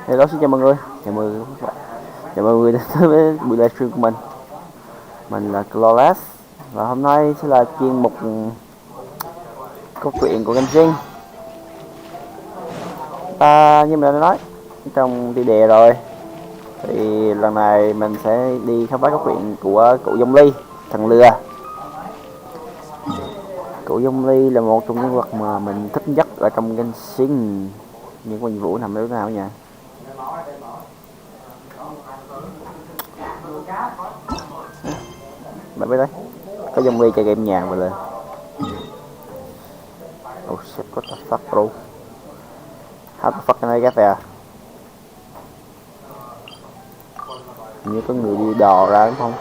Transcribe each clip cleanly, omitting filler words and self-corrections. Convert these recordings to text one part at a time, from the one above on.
Hello, xin chào mọi người. Chào mọi người đến với buổi livestream của mình. Mình là Gloless và hôm nay sẽ là chuyên mục câu chuyện của Genshin. Như mình đã nói trong tiêu đề rồi, thì lần này mình sẽ đi khám phá câu chuyện của cụ Zhongli, thần lừa. Cụ Zhongli là một trong những vật mà mình thích nhất ở trong Genshin. Những con vũ nằm ở chỗ nào nha? Bạn biết đấy, có Zhongli chơi game nhàn vậy lên. Oh shit, what the fuck bro? How the fuck can I get there? Như có người đi đò ra đúng không?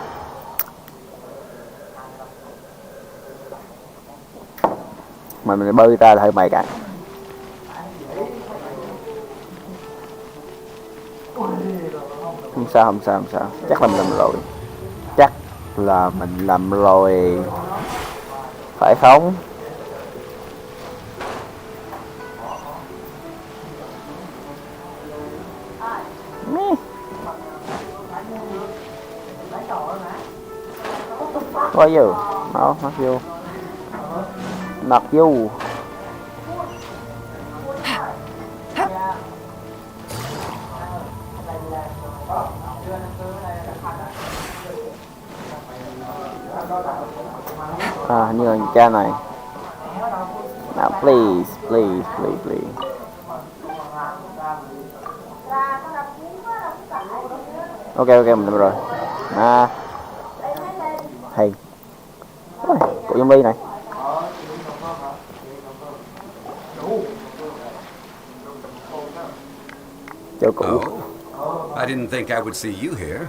Mà mình bơi ra là hơi mày cả. Không sao. Chắc là mình làm rồi. Phải không? What are you? No, not you. Not you. Như là cha này. Now please. Ok, mình làm rồi. Hay. Cụ zombie này. Chào cụ. I didn't think I would see you here.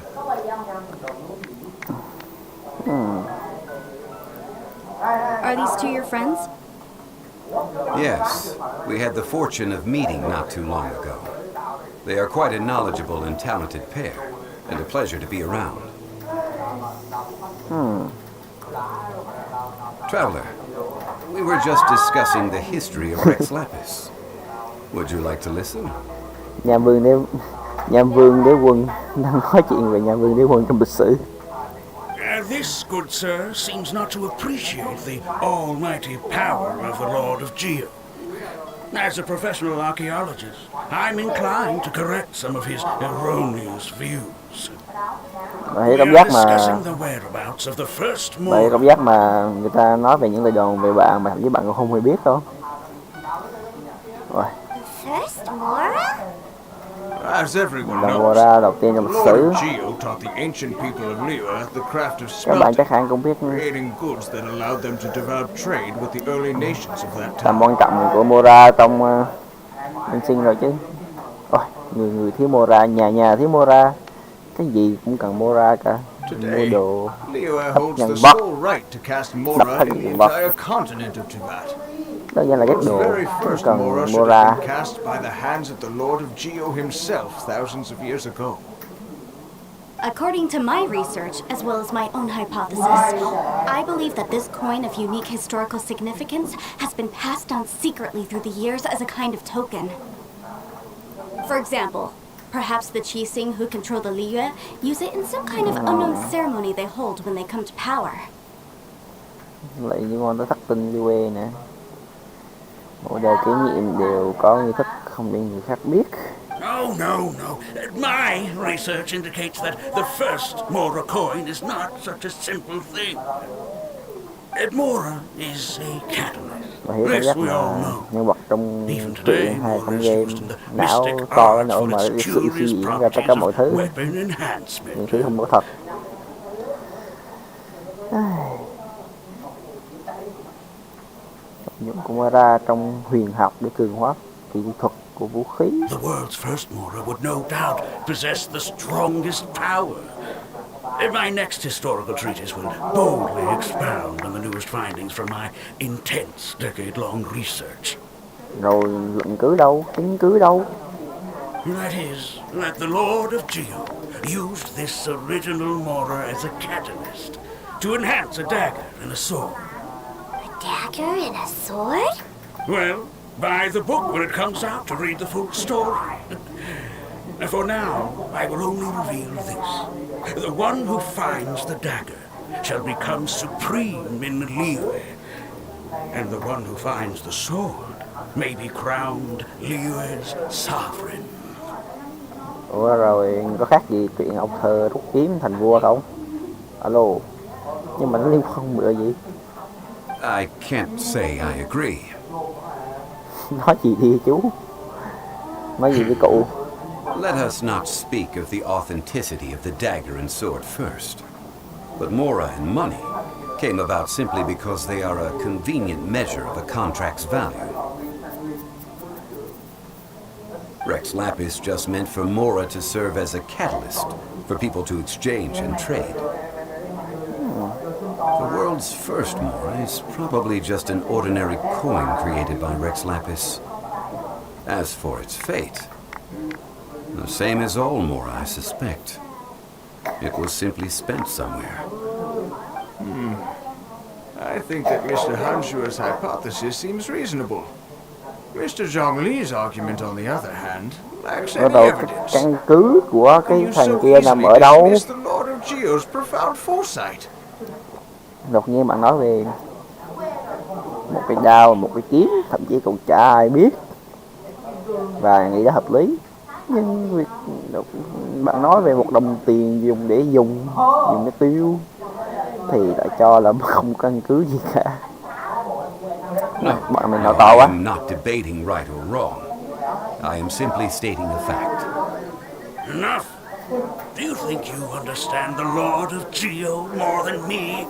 Are these two your friends? Yes, we had the fortune of meeting not too long ago. They are quite a knowledgeable and talented pair, and a pleasure to be around. Traveler, we were just discussing the history of Rex Lapis. Would you like to listen? Nhà vương đế quân đang nói chuyện về nhà vương đế quân trong lịch sử. This, good sir, seems not to appreciate the almighty power of the Lord of Geo. As a professional archaeologist, I'm inclined to correct some of his erroneous views. Vậy cảm giác mà người ta nói về những lời đồn về bạn mà thậm chí bạn còn không hề biết không? Rồi. Lần Mora đầu tiên trong lịch sử. Các bạn chắc hẳn cũng biết tầm quan trọng của Mora trong Genshin rồi chứ. Ôi, người thiếu Mora, nhà thiếu Mora, cái gì cũng cần Mora cả. Mua đồ, hấp nhân vật, đập hết nhân vật. Đơn giản là ghét đồ, không cần Mora. According to my research, as well as my own hypothesis, I believe that this coin of unique historical significance has been passed down secretly through the years as a kind of token. For example, perhaps the Qixing who control the Liyue use it in some kind of unknown ceremony they hold when they come to power. Lại như con tới thất tinh Liyue nè. Mỗi đời kỷ niệm đều có nghi thức không để người khác biết. No. My research indicates that the first Mora coin is not such a simple thing. Mora is a catalyst. Và hiểu cảm giác mà nhân vật trong truyện hay trong game não to đến nỗi mà sự suy diễn ra tất cả mọi thứ, những thứ không có thật. Những của Mora trong huyền học để cường hóa kỹ thuật của vũ khí. The world's first Mora would no doubt possess the strongest power. My next historical treatise will boldly expound on the newest findings from my intense decade-long research. Rồi luận cứ đâu, chứng cứ đâu? That is, that the Lord of Geo used this original Mora as a catalyst to enhance a dagger and a sword. A dagger and a sword? Well, Buy the book when it comes out to read the full story. For now, I will only reveal this. The one who finds the dagger shall become supreme in Liyue, and the one who finds the sword may be crowned Liyue's sovereign. Ủa rồi có khác gì chuyện ông thơ rút kiếm thành vua không? Alo. Nhưng mà nó liên quan bữa gì? I can't say I agree. Nói gì đi chú? Nói gì với cụ? Let us not speak of the authenticity of the dagger and sword first. But Mora and money came about simply because they are a convenient measure of a contract's value. Rex Lapis just meant for Mora to serve as a catalyst for people to exchange and trade. The world's first Mora is probably just an ordinary coin created by Rex Lapis. As for its fate, the same as all Mora, I suspect. It was simply spent somewhere. I think that Mr. Hanshua's hypothesis seems reasonable. Mr. Zhongli's argument, on the other hand, lacks Bắt any đầu cái evidence. căn cứ của cái You thằng so kia nằm easily ở đâu? dismiss the Lord of Geo's profound foresight. Đột nhiên bạn nói về một cái đao, một cái kiếm, thậm chí còn chả ai biết, và nghĩ đó hợp lý. Nhưng việc bạn nói về một đồng tiền dùng để dùng để tiêu thì lại cho là không có căn cứ gì cả. No, Bạn mình nói to I quá. am not debating right or wrong. I am simply stating a fact. Enough! Do you think you understand the Lord of Geo more than me?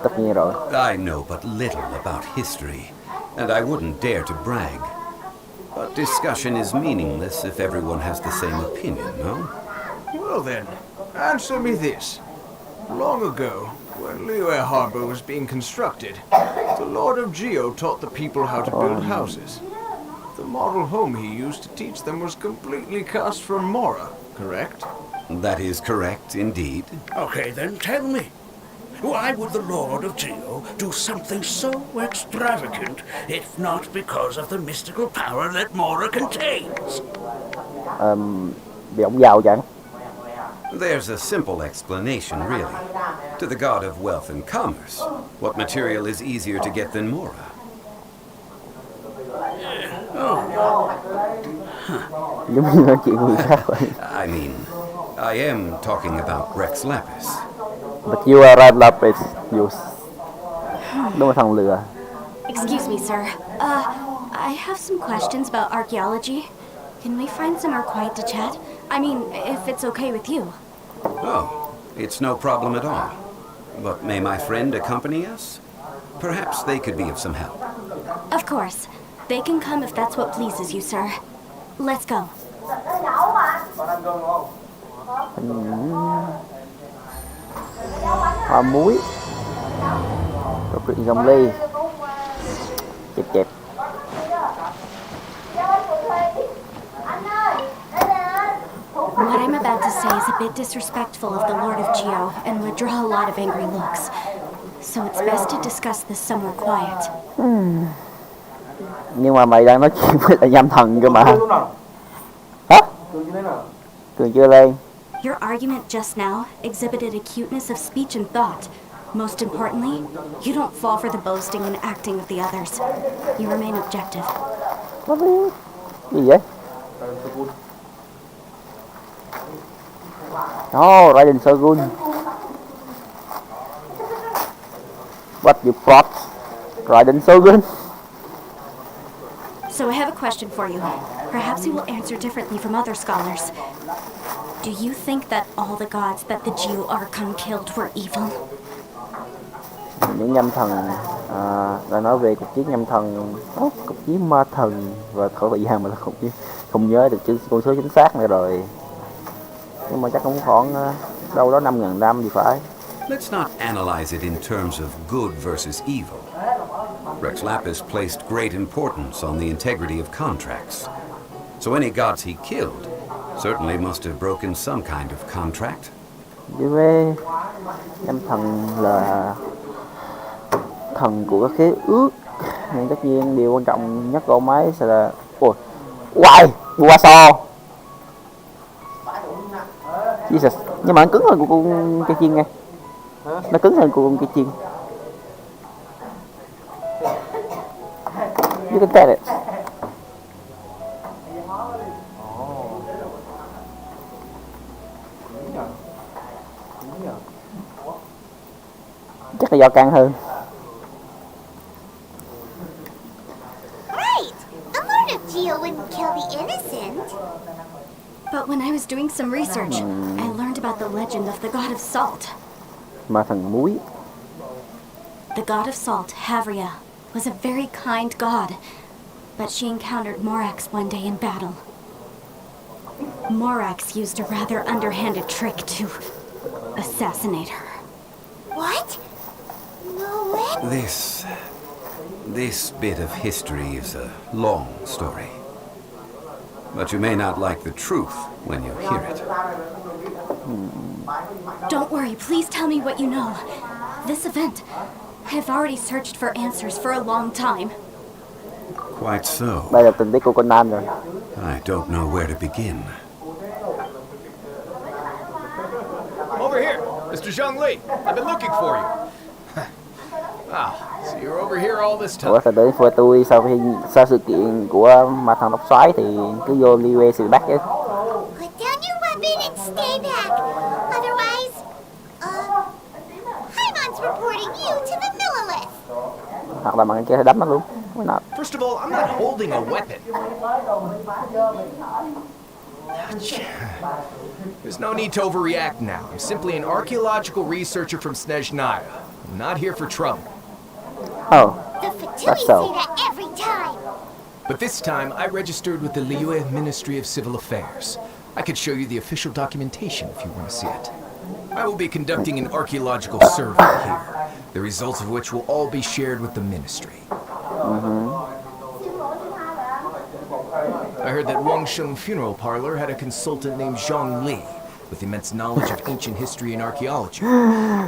Tất nhiên rồi. I know but little about history, and I wouldn't dare to brag. But discussion is meaningless if everyone has the same opinion, no? Well then, answer me this. Long ago, when Liyue Harbor was being constructed, the Lord of Geo taught the people how to build houses. The model home he used to teach them was completely cast from Mora, correct? That is correct, indeed. Okay, then tell me. Why would the Lord of Geo do something so extravagant if not because of the mystical power that Mora contains? Vì ông giàu chẳng. There's a simple explanation, really. To the god of wealth and commerce, what material is easier to get than Mora? Giống như nói chuyện người khác vậy. I mean, I am talking about Rex Lapis. But you are right, Lapis. You... Đúng là thằng lừa. Excuse me, sir. I have some questions about archaeology. Can we find somewhere quiet to chat? I mean, if it's okay with you. Oh, it's no problem at all. But may my friend accompany us? Perhaps they could be of some help. Of course. They can come if that's what pleases you, sir. Let's go. Hoa muối. Rồi chuyện Zhongli. Chẹp chẹp. What I'm about to say is a bit disrespectful of the Lord of Geo and would draw a lot of angry looks. So it's best to discuss this somewhere quiet. Nhưng mà mày đang nói chuyện với lại nhâm thần cơ mà. Hả? Cường chưa lên. Your argument just now exhibited a cuteness of speech and thought. Most importantly, you don't fall for the boasting and acting of the others. You remain objective. Gì vậy? Oh, Raiden Shogun. What you brought? Raiden Shogun. So I have a question for you. Perhaps you will answer differently from other scholars. Do you think that all the gods that the Geo Archon killed were evil? Những nhâm thần đã nói về cuộc chiến nhâm thần, cuộc chiến ma thần và khỏi thời gian mà không nhớ được con số chính xác này rồi. Nhưng mà chắc cũng khoảng đâu đó 5.000 năm thì phải. Let's not analyze it in terms of good versus evil. Rex Lapis placed great importance on the integrity of contracts. So any gods he killed certainly must have broken some kind of contract. Với nhâm thần là thần của khế ước, Nhưng tất nhiên điều quan trọng nhất của ông ấy sẽ là ôi quay qua so Jesus. Nhưng mà nó cứng hơn của con cây chiên nghe, nó cứng hơn của con cây chiên. You can tell it. Chắc là do căng hơn. Right! The Lord of Geo wouldn't kill the innocent. But when I was doing some research, I learned about the legend of the god of salt. Ma thần muối. The god of salt, Havria, was a very kind god, but she encountered Morax one day in battle. Morax used a rather underhanded trick to assassinate her. What? No way. This bit of history is a long story. But you may not like the truth when you hear it. Don't worry, please tell me what you know. This event, I've already searched for answers for a long time. Quite so. Đây là tình tiết của Conan rồi. I don't know where to begin. Over here, Mr. Zhongli. I've been looking for you. Ah, so you're over here all this time. Ủa phải đến với tôi sau sự kiện của ma thần tóc xoáy thì cứ vô Liwe xử bắt chứ. Put down your weapon and stay back. Otherwise, Haimon's reporting you to the Millilith. Hoặc là bằng cái kia đấm nó luôn. Why not? First of all, I'm not holding a weapon. There's no need to overreact now. I'm simply an archaeological researcher from Snezhnaya. I'm not here for trouble. Oh, The that's Fatui so. say that every time. But this time, I registered with the Liyue Ministry of Civil Affairs. I could show you the official documentation if you want to see it. I will be conducting an archaeological survey here, the results of which will all be shared with the ministry. I heard that Wangsheng Funeral Parlor had a consultant named Zhongli with immense knowledge of ancient history and archaeology.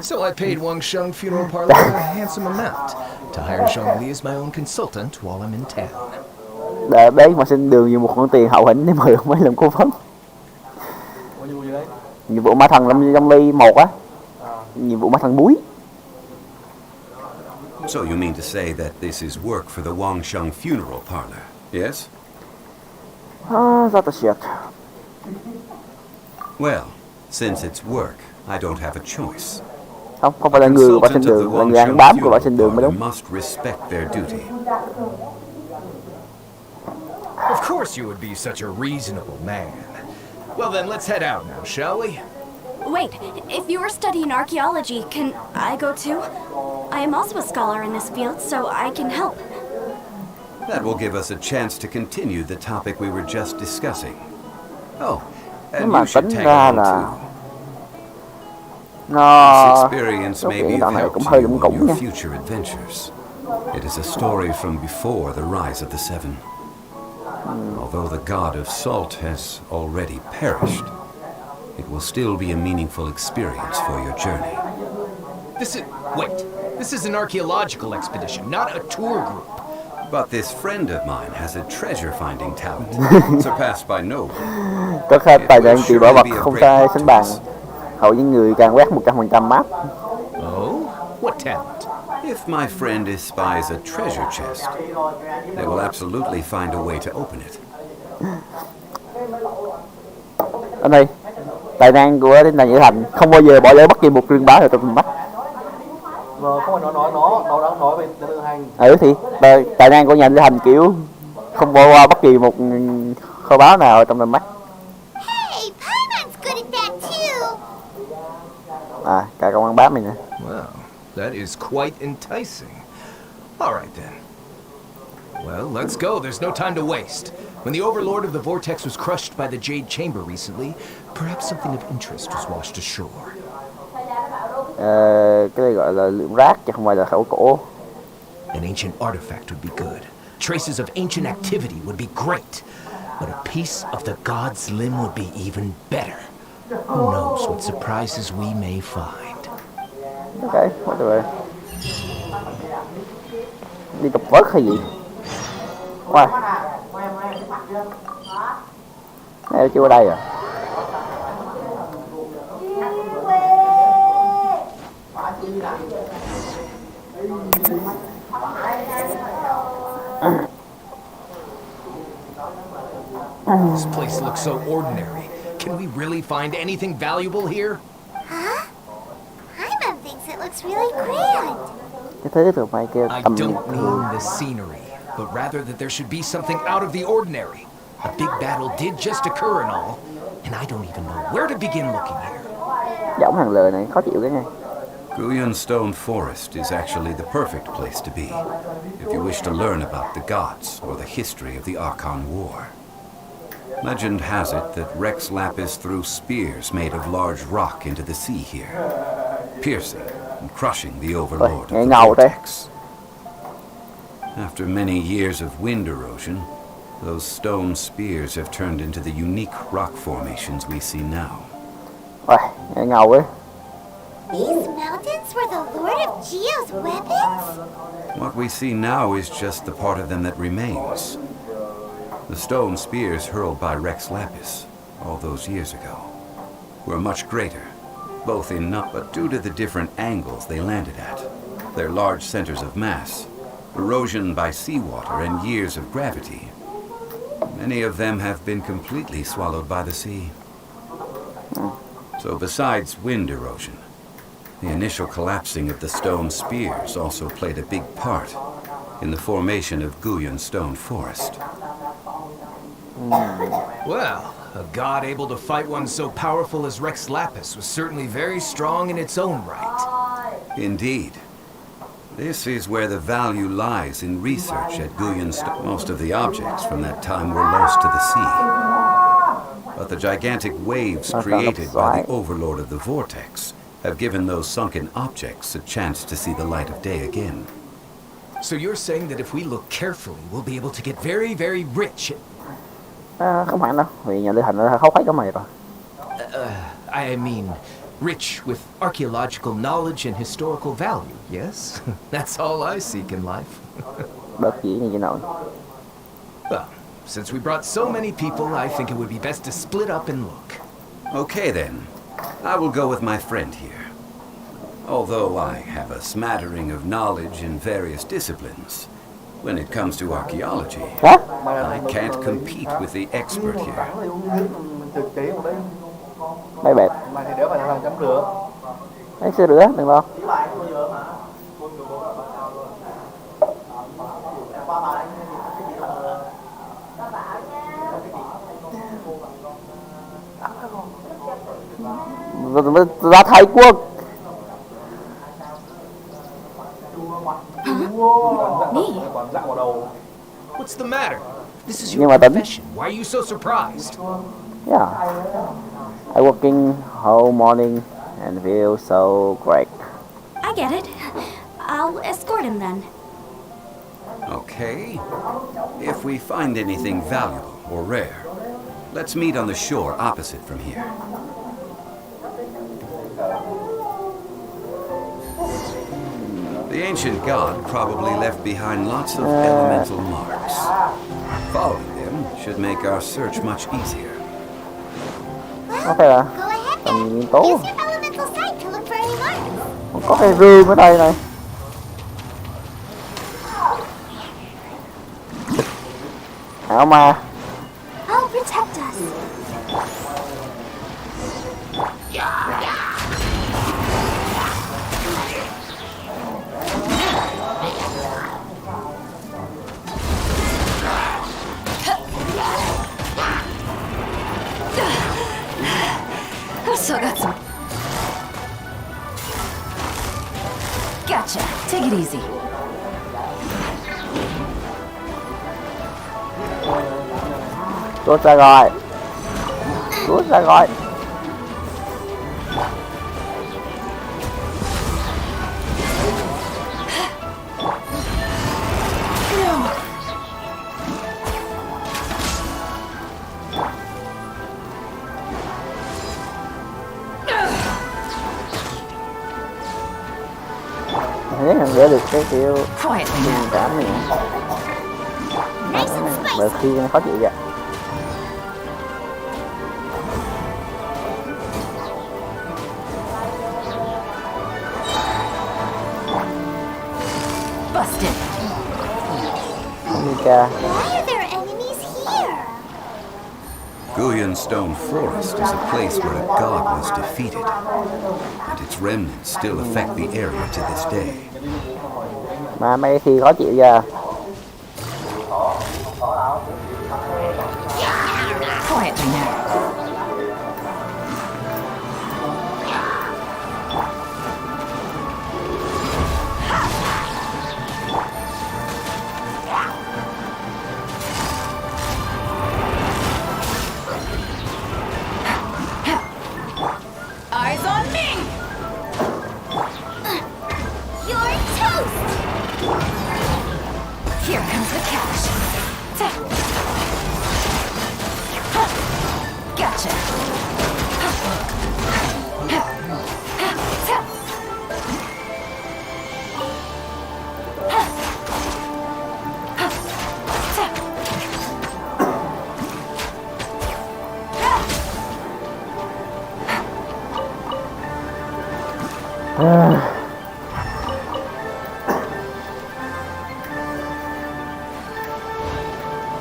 So I paid Wangsheng Funeral Parlor a handsome amount to hire Zhongli as my own consultant while I'm in town. Để đấy mà xin đường dùng một khoản tiền hậu hĩnh để mời ông ấy làm cố vấn. Nhiệm vụ ma thần Zhongli 1 á. Nhiệm vụ ma thần muối. So you mean to say that this is work for the Wangsheng Funeral Parlor, yes? That is shit. Well, since it's work, I don't have a choice. Không phải là người bảo xin đường, là người ăn bám của bảo xin đường mới đúng. Must respect their duty. Of course you would be such a reasonable man. Well then, let's head out now, shall we? Wait, if you are studying archaeology, can I go too? I am also a scholar in this field, so I can help. That will give us a chance to continue the topic we were just discussing. Oh, Nhưng and mà you should tính tag ra along là too. This nó experience may cái be đoạn of này help cũng to hơi you lủng in củng your nha. future adventures. It is a story from before the rise of the Seven. Although the god of salt has already perished, it will still be a meaningful experience for your journey. This is an archaeological expedition, not a tour group. But this friend of mine has a treasure-finding talent, surpassed by no one. Có khai tài năng tìm bảo vật không sai sánh bằng. Hầu những người càng quét 100% map. Oh? What talent? If my friend espies a treasure chest, they will absolutely find a way to open it. Ở đây, tài năng của Thiên Thần Nhữ Thành không bao giờ bỏ lỡ bất kỳ một truyền bá nào trong mắt. Không phải nó đang nói về đơn hành. Thì tài năng của nhà Nhữ Thành kiểu không bỏ qua bất kỳ một kho báu nào ở trong tầm mắt. Hey, Paimon's good at that too. À, cả công an bám này nè. Wow, that is quite enticing. All right then. Well, let's go. There's no time to waste. When the overlord of the vortex was crushed by the Jade Chamber recently, perhaps something of interest was washed ashore. Cái này gọi là lượng rác chứ không phải là khẩu cổ. An ancient artifact would be good. Traces of ancient activity would be great. But a piece of the god's limb would be even better. Who knows what surprises we may find. Okay, whatever. Đi trục vớt hay gì? Wow. Này chưa ở đây à? This place looks so ordinary. Can we really find anything valuable here? Huh? Hyman thinks it looks really grand. Cái thứ tụi mày kêu I tầm don't thường. mean the scenery, but rather that there should be something out of the ordinary. A big battle did just occur and all, and I don't even know where to begin looking here. Giọng thằng lừa này khó chịu cái nha. Guyan Stone Forest is actually the perfect place to be if you wish to learn about the gods or the history of the Archon War. Legend has it that Rex Lapis threw spears made of large rock into the sea here, piercing and crushing the overlord of the vortex. After many years of wind erosion, those stone spears have turned into the unique rock formations we see now. Ôi, nghe ngầu ấy. These mountains were the Lord of Geo's weapons? What we see now is just the part of them that remains. The stone spears hurled by Rex Lapis all those years ago were much greater, both in number, but due to the different angles they landed at, their large centers of mass, erosion by seawater, and years of gravity, many of them have been completely swallowed by the sea. So besides wind erosion, the initial collapsing of the stone spears also played a big part in the formation of Guyan Stone Forest. Well, a god able to fight one so powerful as Rex Lapis was certainly very strong in its own right. Indeed. This is where the value lies in research at Guyan Stone. Most of the objects from that time were lost to the sea. But the gigantic waves created by the overlord of the vortex have given those sunken objects a chance to see the light of day again. So you're saying that if we look carefully, we'll be able to get very, very rich. Không hẳn đâu, vì nhà lữ hành nó khóc hết cả mày rồi. I mean, rich with archaeological knowledge and historical value, yes? That's all I seek in life. Đợt gì như vậy nào? Well, since we brought so many people, I think it would be best to split up and look. Okay then, I will go with my friend here. Although I have a smattering of knowledge in various disciplines, when it comes to archaeology, Hả? I can't compete with the expert here. Mấy bẹp. Mày thì đéo phải làm chấm rửa. Đấy, chưa rửa, đừng lo. Ra Thái Quốc. What's the matter? This is Nhưng your mà tính. profession. Why are you so surprised? Yeah. I working whole morning and feel so great. I get it. I'll escort him then. Okay. If we find anything valuable or rare, let's meet on the shore opposite from here. The ancient god probably left behind lots of elemental marks. Following them should make our search much easier. Có phải là Go ahead tầm then. nguyên tố. Use your elemental sight to look for any marks. Còn có cái rương ở đây này. Ảo ma. I'll protect us. I've still got some. Gotcha. Take it easy. Rút ra rồi. Rút ra rồi. Thấy thằng để được cái kiểu Quietly tình now. cảm này. Bởi khi khó chịu vậy. Busted. Mika. Why are there enemies here? Guyan Stone Forest is a place where a god was defeated, and its remnants still affect the area to this day. Mà mấy khi khó chịu giờ. Quietly now. Eyes on me! You're toast! Here comes the cash. Gotcha.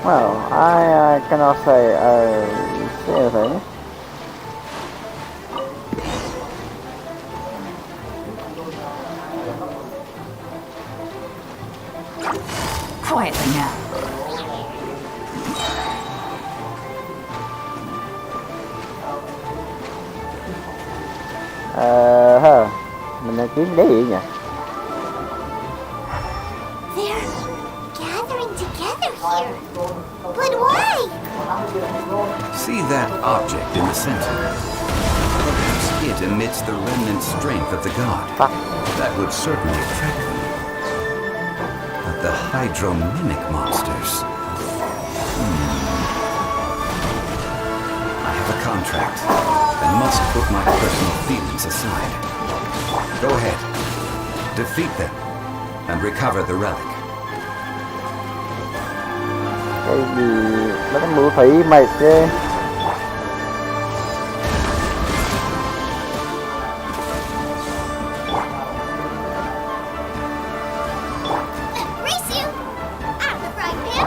Well, I cannot say anything. Quietly now. Mình đang kiếm cái gì nhỉ? They're gathering together here. But why? See that object in the center? Perhaps it emits the remnant strength of the god. Fuck. That would certainly attract them. But the hydromimic monsters... I have a contract. I must put my personal feelings aside. Go ahead. Defeat them and recover the relic. Cái gì nó có mưa thủy mệt chứ. Race you! Out of the frying pan!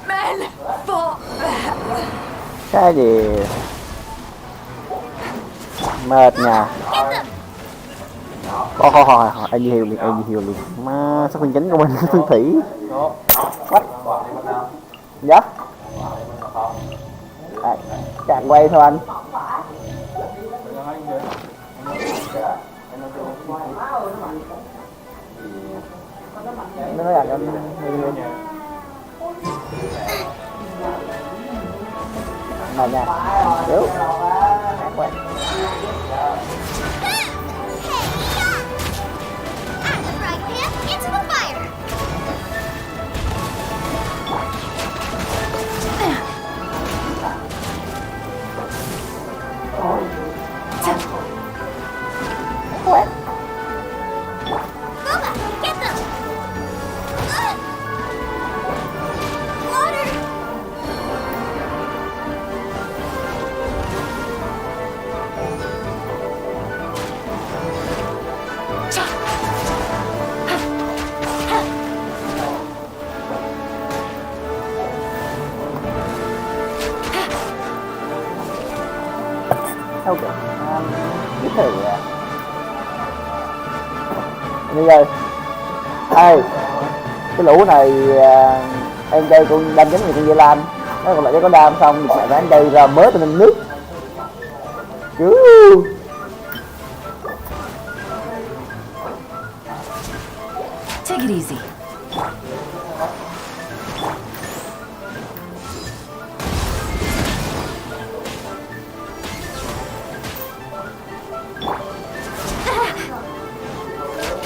Men, fall back. Cái gì mệt nha. Thôi anh nhiều liền mà sao con chính của mình thương thủy what dạ chàng quay thôi anh. Nó nói là anh mà nha đúng quay. Out of the frying pan, into the fire! Booba, get them! Water! Ok biết thử bây giờ ê cái lũ này em chơi con đam giống như con dây lan nó còn lại có đam xong thì mẹ anh chơi ra bớt lên nước chứ. Take it easy.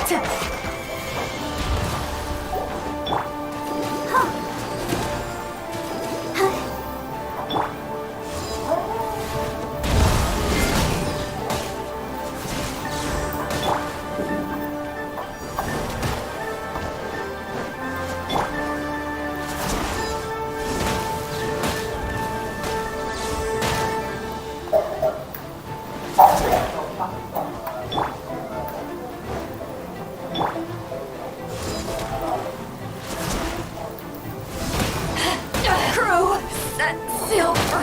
Crew, set sail for...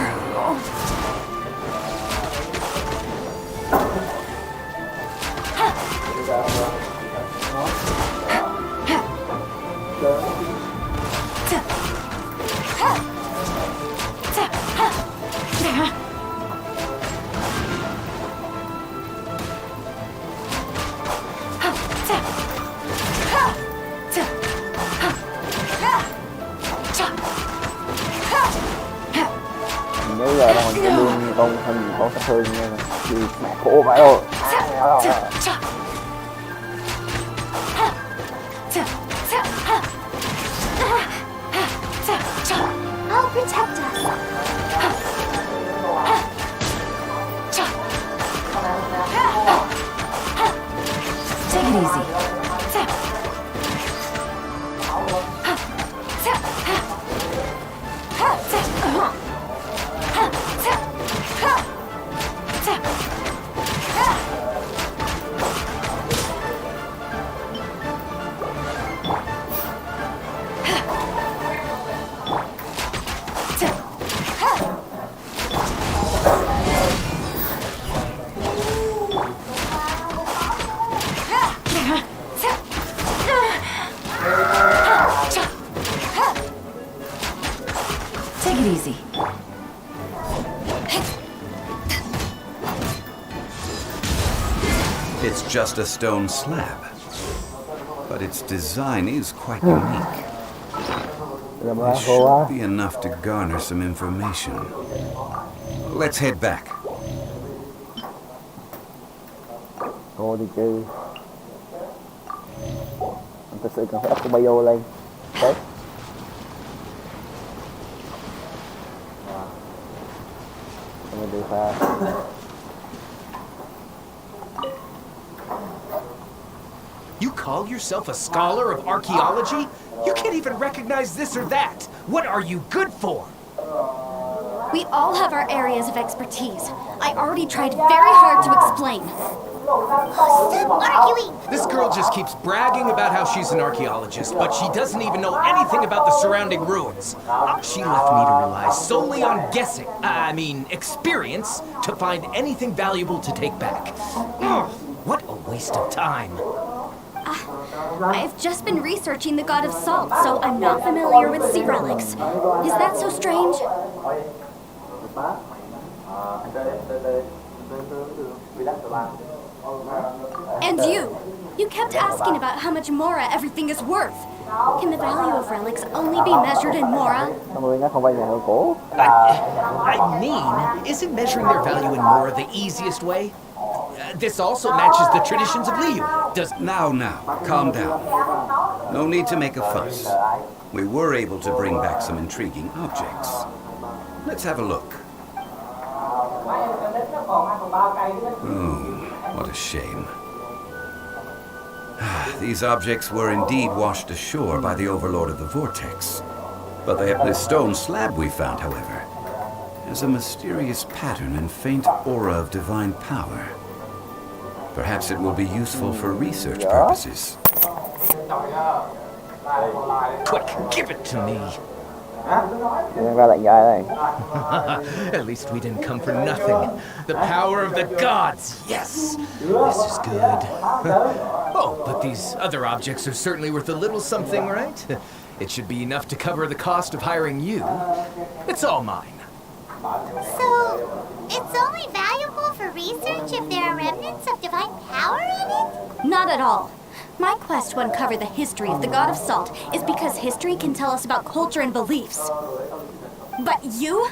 Nhớ giờ đang cái đương con hình con sát thương nha, đi mẹ khổ vãi rồi. I'll protect us. Take it easy. Take it easy. It's just a stone slab, but its design is quite unique. It should be enough to garner some information. Let's head back. Thôi đi chứ. Mình thật sự cần phải up cái bio lên. Đấy. Mình đi pha. You call yourself a scholar of archaeology? You can't even recognize this or that. What are you good for? We all have our areas of expertise. I already tried very hard to explain. Stop arguing. This girl just keeps bragging about how she's an archaeologist, but she doesn't even know anything about the surrounding ruins. She left me to rely solely on guessing, experience, to find anything valuable to take back. Ugh, what a waste of time. I've just been researching the god of salt, so I'm not familiar with sea relics. Is that so strange? And you kept asking about how much Mora everything is worth. Can the value of relics only be measured in Mora? Isn't measuring their value in Mora the easiest way? This also matches the traditions of Liu. Now, calm down. No need to make a fuss. We were able to bring back some intriguing objects. Let's have a look. Oh, what a shame. These objects were indeed washed ashore by the Overlord of the Vortex. But the stone slab we found, however, has a mysterious pattern and faint aura of divine power. Perhaps it will be useful for research purposes. Quick, give it to me. At least we didn't come for nothing. The power of the gods, yes! This is good. Oh, but these other objects are certainly worth a little something, right? It should be enough to cover the cost of hiring you. It's all mine. So, it's only valuable for research if there are remnants of divine power in it? Not at all. My quest to uncover the history of the god of salt is because history can tell us about culture and beliefs. But you're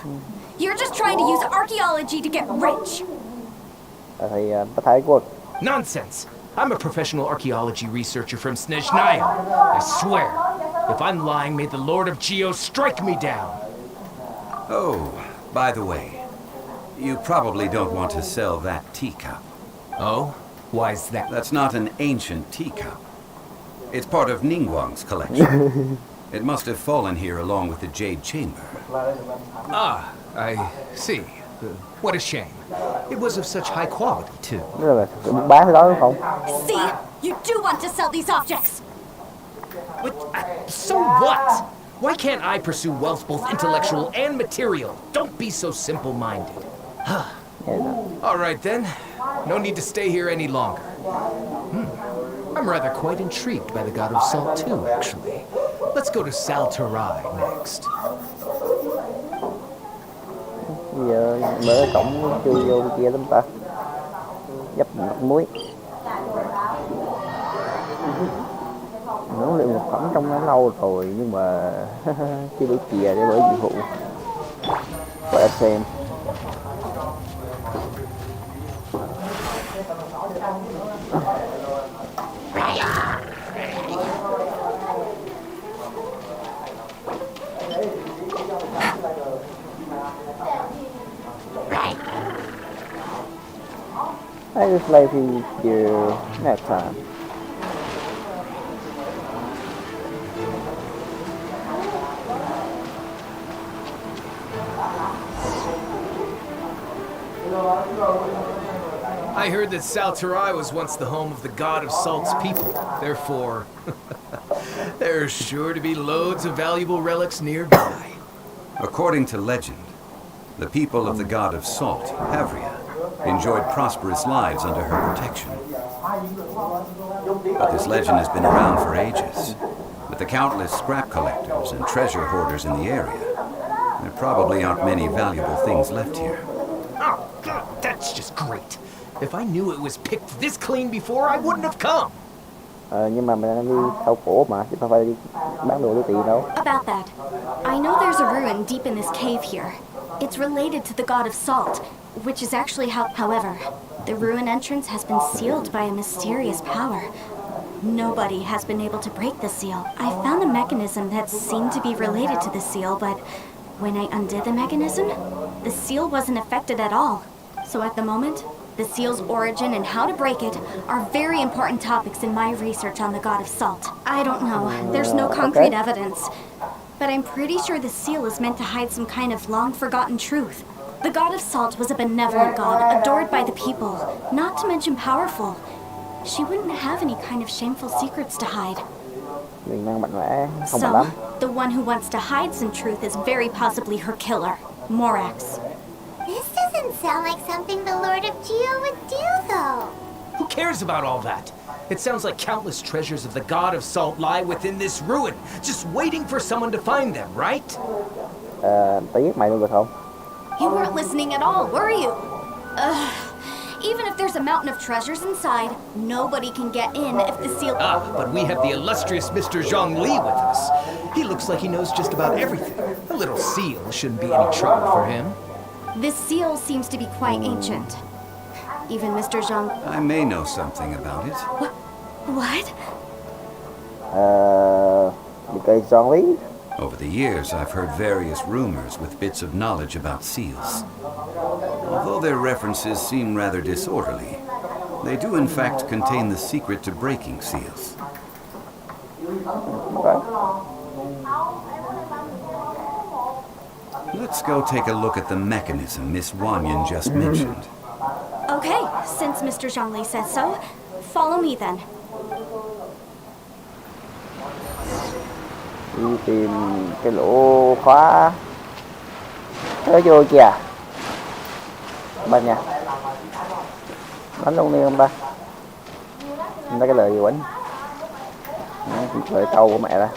just trying to use archaeology to get rich. Nonsense! I'm a professional archaeology researcher from Snezhnaya. I swear, if I'm lying, may the Lord of Geo strike me down. Oh, by the way, you probably don't want to sell that teacup. Oh? Why's that? That's not an ancient teacup. It's part of Ningguang's collection. It must have fallen here along with the Jade Chamber. Ah, I see. What a shame. It was of such high quality, too. Đó là sự bán cái đó đúng không? See? You do want to sell these objects! But, so what? Why can't I pursue wealth both intellectual and material? Don't be so simple-minded. All right, then. No need to stay here any longer. I'm rather quite intrigued by the god of salt, too, actually. Let's go to Saltarai next. Bây giờ mở cổng chui vô bên kia lắm ta. Dấp muối. Nấu luyện một phẩm trong nó lâu rồi nhưng mà chưa đủ chìa để bởi nhiệm vụ. Qua xem. I just play with you next time. I heard that Saltarai was once the home of the god of salt's people. Therefore, there's sure to be loads of valuable relics nearby. According to legend, the people of the god of salt, Havria, enjoyed prosperous lives under her protection. But this legend has been around for ages. With the countless scrap collectors and treasure hoarders in the area, there probably aren't many valuable things left here. Oh, God, that's just great. If I knew it was picked this clean before, I wouldn't have come. Nhưng mà mình đang đi khảo cổ mà, chứ không phải đi bán đồ lấy tiền đâu. About that, I know there's a ruin deep in this cave here. It's related to the god of salt, which is actually however, the ruin entrance has been sealed by a mysterious power. Nobody has been able to break the seal. I found a mechanism that seemed to be related to the seal, but when I undid the mechanism, the seal wasn't affected at all. So at the moment, the seal's origin and how to break it are very important topics in my research on the god of salt. I don't know, there's no concrete evidence, but I'm pretty sure the seal is meant to hide some kind of long-forgotten truth. The god of salt was a benevolent god, adored by the people, not to mention powerful. She wouldn't have any kind of shameful secrets to hide. So, the one who wants to hide some truth is very possibly her killer, Morax. This doesn't sound like something the Lord of Geo would do, though. Who cares about all that? It sounds like countless treasures of the god of salt lie within this ruin, just waiting for someone to find them, right? Tao giết mày luôn được không? You weren't listening at all, were you? Even if there's a mountain of treasures inside, nobody can get in if the seal... But we have the illustrious Mr. Zhongli with us. He looks like he knows just about everything. A little seal shouldn't be any trouble for him. This seal seems to be quite ancient. Even Mr. Zhong... I may know something about it. What? Because Zhongli? Over the years, I've heard various rumors with bits of knowledge about seals. Although their references seem rather disorderly, they do in fact contain the secret to breaking seals. Let's go take a look at the mechanism Miss Wanyan just mentioned. Okay, since Mr. Zhongli says so, follow me then. Đi tìm cái lỗ khóa. Tới vô kìa. Bên nha. Bắn luôn đi không ta? Không ta cái lời gì quýnh. Lời câu của mẹ ra.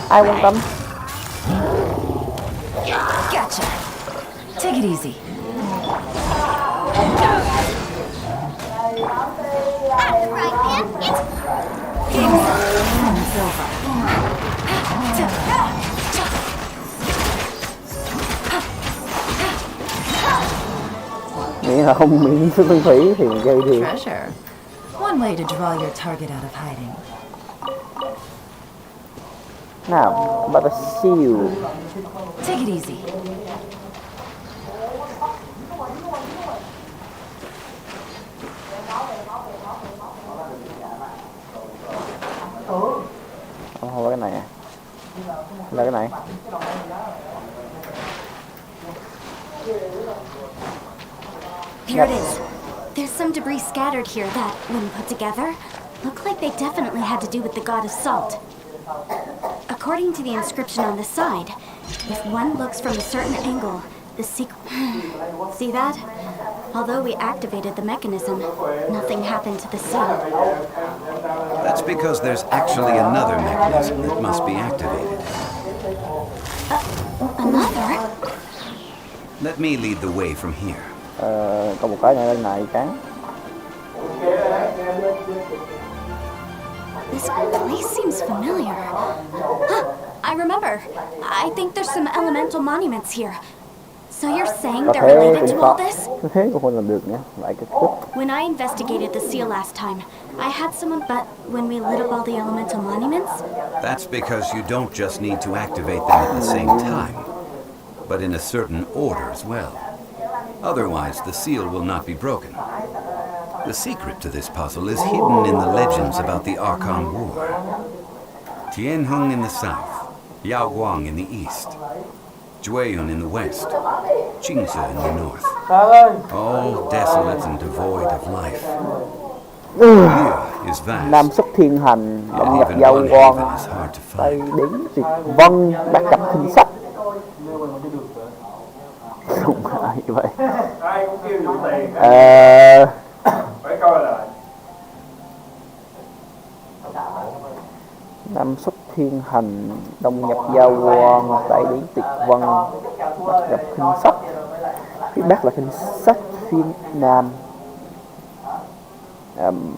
Ai quan tâm? Gotcha. Take it easy. Right, man. It's over. Miễn là không miễn sức phí thì mình chơi đi. Treasure. Why one way to draw your target out of hiding. Nào, bắt đầu siêu. Take it easy. Không có cái này à? Là cái này. Here it is. There's some debris scattered here that, when put together, look like they definitely had to do with the god of salt. According to the inscription on the side, if one looks from a certain angle, the secret... See that? Although we activated the mechanism, nothing happened to the seal. That's because there's actually another mechanism that must be activated. Another? Let me lead the way from here. Có một cái này này cán. This place seems familiar. Huh, I remember. I think there's some elemental monuments here. So you're saying they're related to all this? Thế cũng không làm được nữa. Lại cái cúc. When I investigated the seal last time, I had someone, but when we lit up all the elemental monuments... That's because you don't just need to activate them at the same time, but in a certain order as well. Otherwise, the seal will not be broken. The secret to this puzzle is hidden in the legends about the Archon War. Tianheng in the south, Yaoguang in the east, Jueyun in the west, Qingzi in the north. All desolate and devoid of life. Here is vast. Nam xuất thiên hành, động nhập Even giao one quan, haven is hard to Tây find. đến tuyệt vân, bắt gặp kinh sách. Không ai như vậy. Nam xuất thiên hành, đông nhập giao quan, Tây đến tuyệt vân, bắt gặp kinh sách. Phía Bắc là kinh sách, phía Nam Nam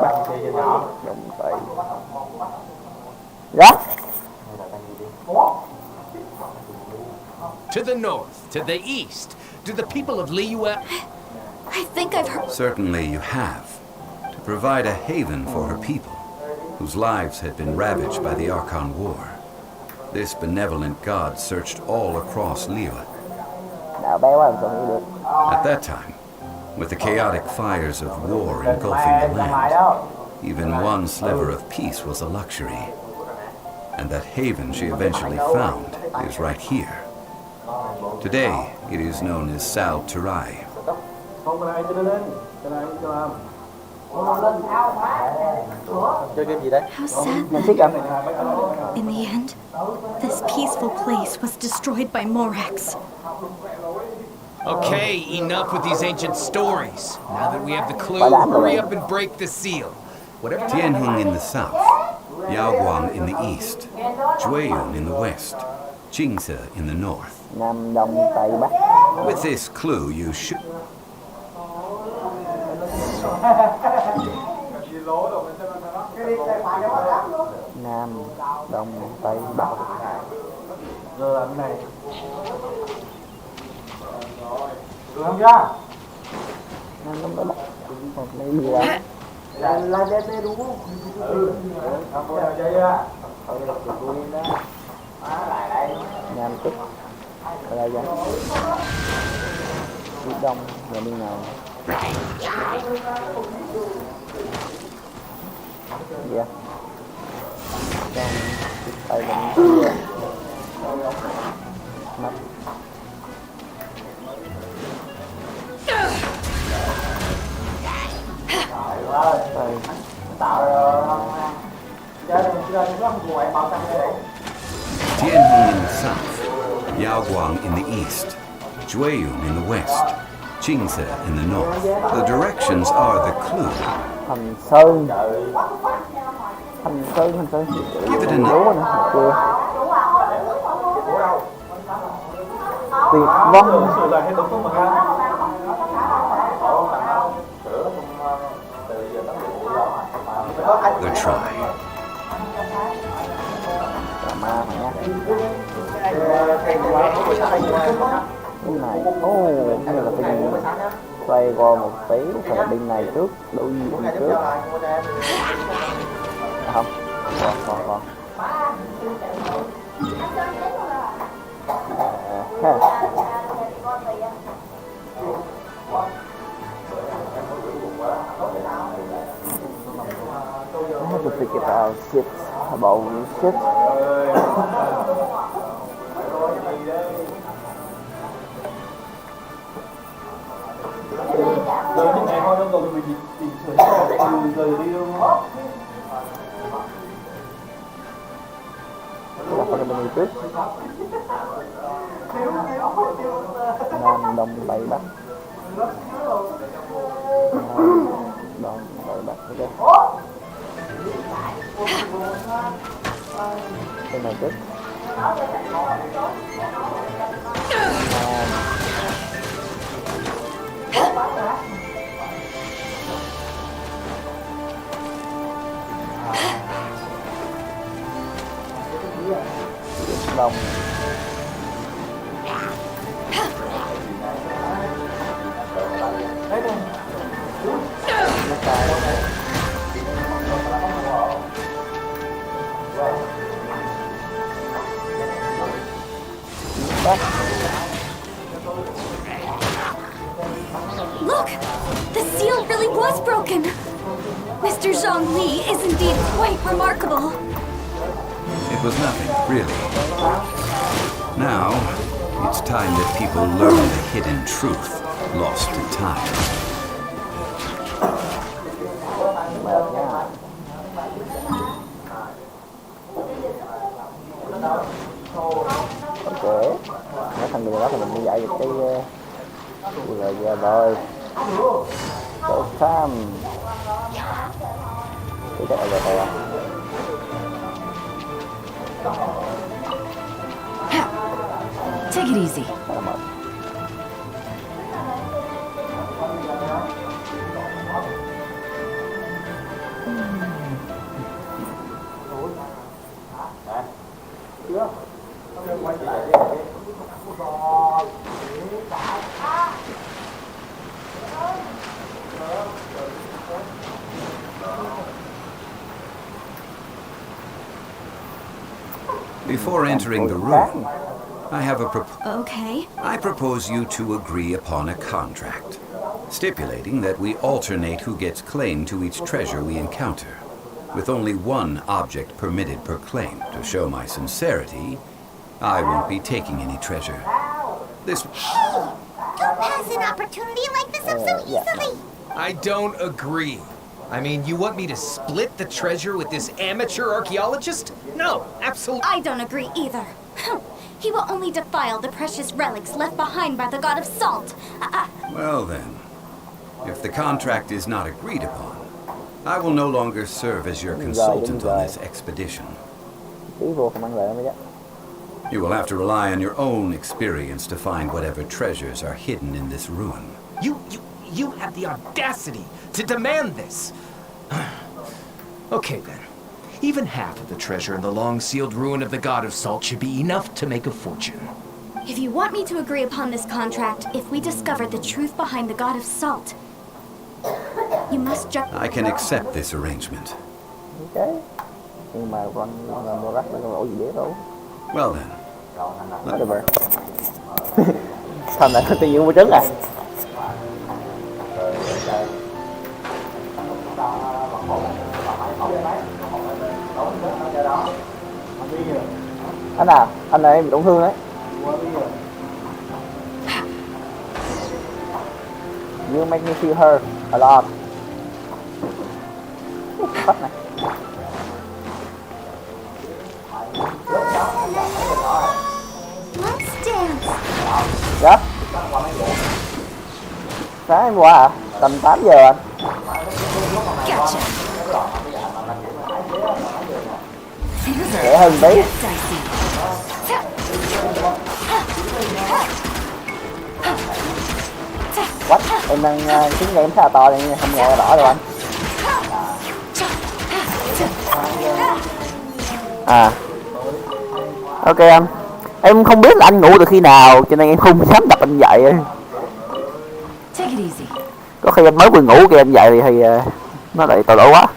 Bắc Đông Tây. Đó. To the north, to the east, to the people of Liyue. I think I've heard... Certainly you have, to provide a haven for her people, whose lives had been ravaged by the Archon War. This benevolent god searched all across Liyue. Đạo bé quá làm sao nghĩ được. At that time, with the chaotic fires of war engulfing the land, even one sliver of peace was a luxury. And that haven she eventually found is right here. Today, it is known as Sal Turai. How sad that, in the end, this peaceful place was destroyed by Morax. Okay, enough with these ancient stories. Now that we have the clue, hurry up and break the seal. Whatever. Tianheng in the south, Yaoguang in the east, Jueyun in the west, Qingzi in the north. Nam Đông Tây Bắc. With this clue, you should... Nam Đông Tây Bắc. Giờ làm cái này. Được không chưa? Nam Đông Tây Bắc. Một mấy bia. Là đây đúng không? Không có chơi chưa? Nam Tức. Ở đây ra. Phía Đông là bên nào? Dạ. Đông, phía Tây là bên kia. Mắt. Tây. Tianheng in the south, Yaoguang in the east, Jueyun in the west, Qingzi in the north. The directions are the clue. Thành Sơn. Thành Sơn. Give it a Đố nè, kia. Tuyệt vân. The try. Ma mày nhá. Cái này, cái này là pin xoay qua một tí, phải pin này trước, đối diện trước. Không, còn. I have to figure out shit about shit. Rồi những ngày thôi rồi mình chỉnh sửa rồi đi luôn. Là phải bên trước. Nam Đông Tây Bắc. Nam Đông Tây Bắc. Ok. Cái này trước. Đông. Look! The seal really was broken! Mr. Zhongli is indeed quite remarkable. It was nothing, really. Now, it's time that people learn the hidden truth lost to time. Ok, nó thành điều đó thì mình đi dạy được cái là giờ rồi. Có tham cái này là rồi. Take it easy. Before entering the room, I have a proposal. Okay. I propose you to agree upon a contract, stipulating that we alternate who gets claim to each treasure we encounter, with only one object permitted per claim. To show my sincerity, I won't be taking any treasure. This... Hey! Don't pass an opportunity like this up so easily! I don't agree. I mean, you want me to split the treasure with this amateur archaeologist? No, absolutely. I don't agree either. He will only defile the precious relics left behind by the god of salt. Well then, if the contract is not agreed upon, I will no longer serve as your consultant on this expedition. You will have to rely on your own experience to find whatever treasures are hidden in this ruin. You have the audacity to demand this. Okay then. Even half of the treasure in the long-sealed ruin of the God of Salt should be enough to make a fortune. If you want me to agree upon this contract, if we discover the truth behind the God of Salt, you must I can accept this arrangement. Okay. Nhưng mà con rắc nó lỗi gì đấy đâu. Well then. Whatever. Thằng này có tiêu mua trứng à? Anh à, anh này bị tổn thương đấy. You make me feel hurt a lot. Bắt này. Let's dance. Dạ. Sáng em qua hả? Tầm 8 giờ anh. Gotcha. Dễ hơn tí. What? Em đang tiếng nghe em khá là to nên không nghe rõ đâu anh. À. Ok anh. Em không biết là anh ngủ từ khi nào, cho nên em không dám đập anh dậy. Take it easy. Có khi em mới vừa ngủ kìa anh dậy thì nó lại tội lỗi quá.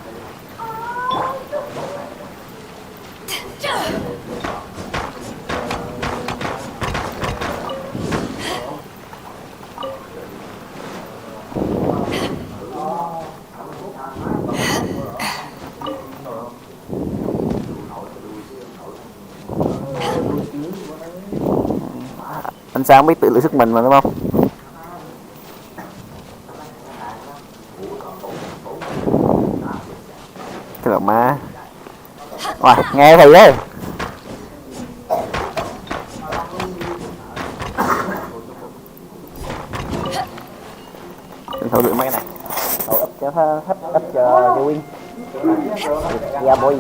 Anh Sang biết tự lượng sức mình mà đúng không? Cái đầu má. Wow, nghe thầy đấy. Mình thử được mấy cái này. Thử ấp cho thấp, ấp cho Win. Ra bôi.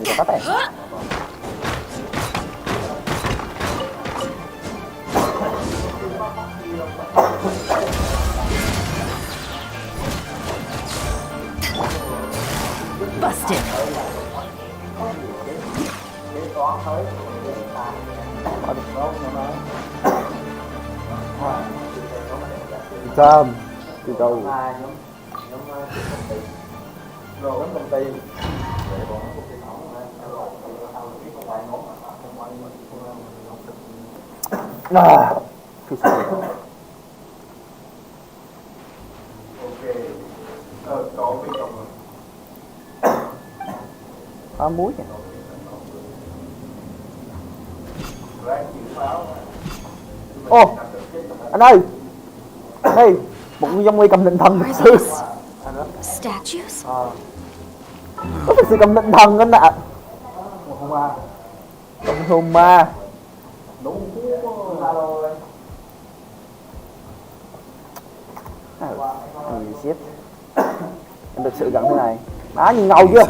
Gì có tay. Busted. Trầm. Từ từ. Có muối kìa. Ô, anh ơi, đây một Zhongli cầm định thần thực sự. Statues? Có thực sự cầm định thần anh ạ. Cầm hồn ma. Shit. Em thực sự gần thế này. Má nhìn ngầu chưa?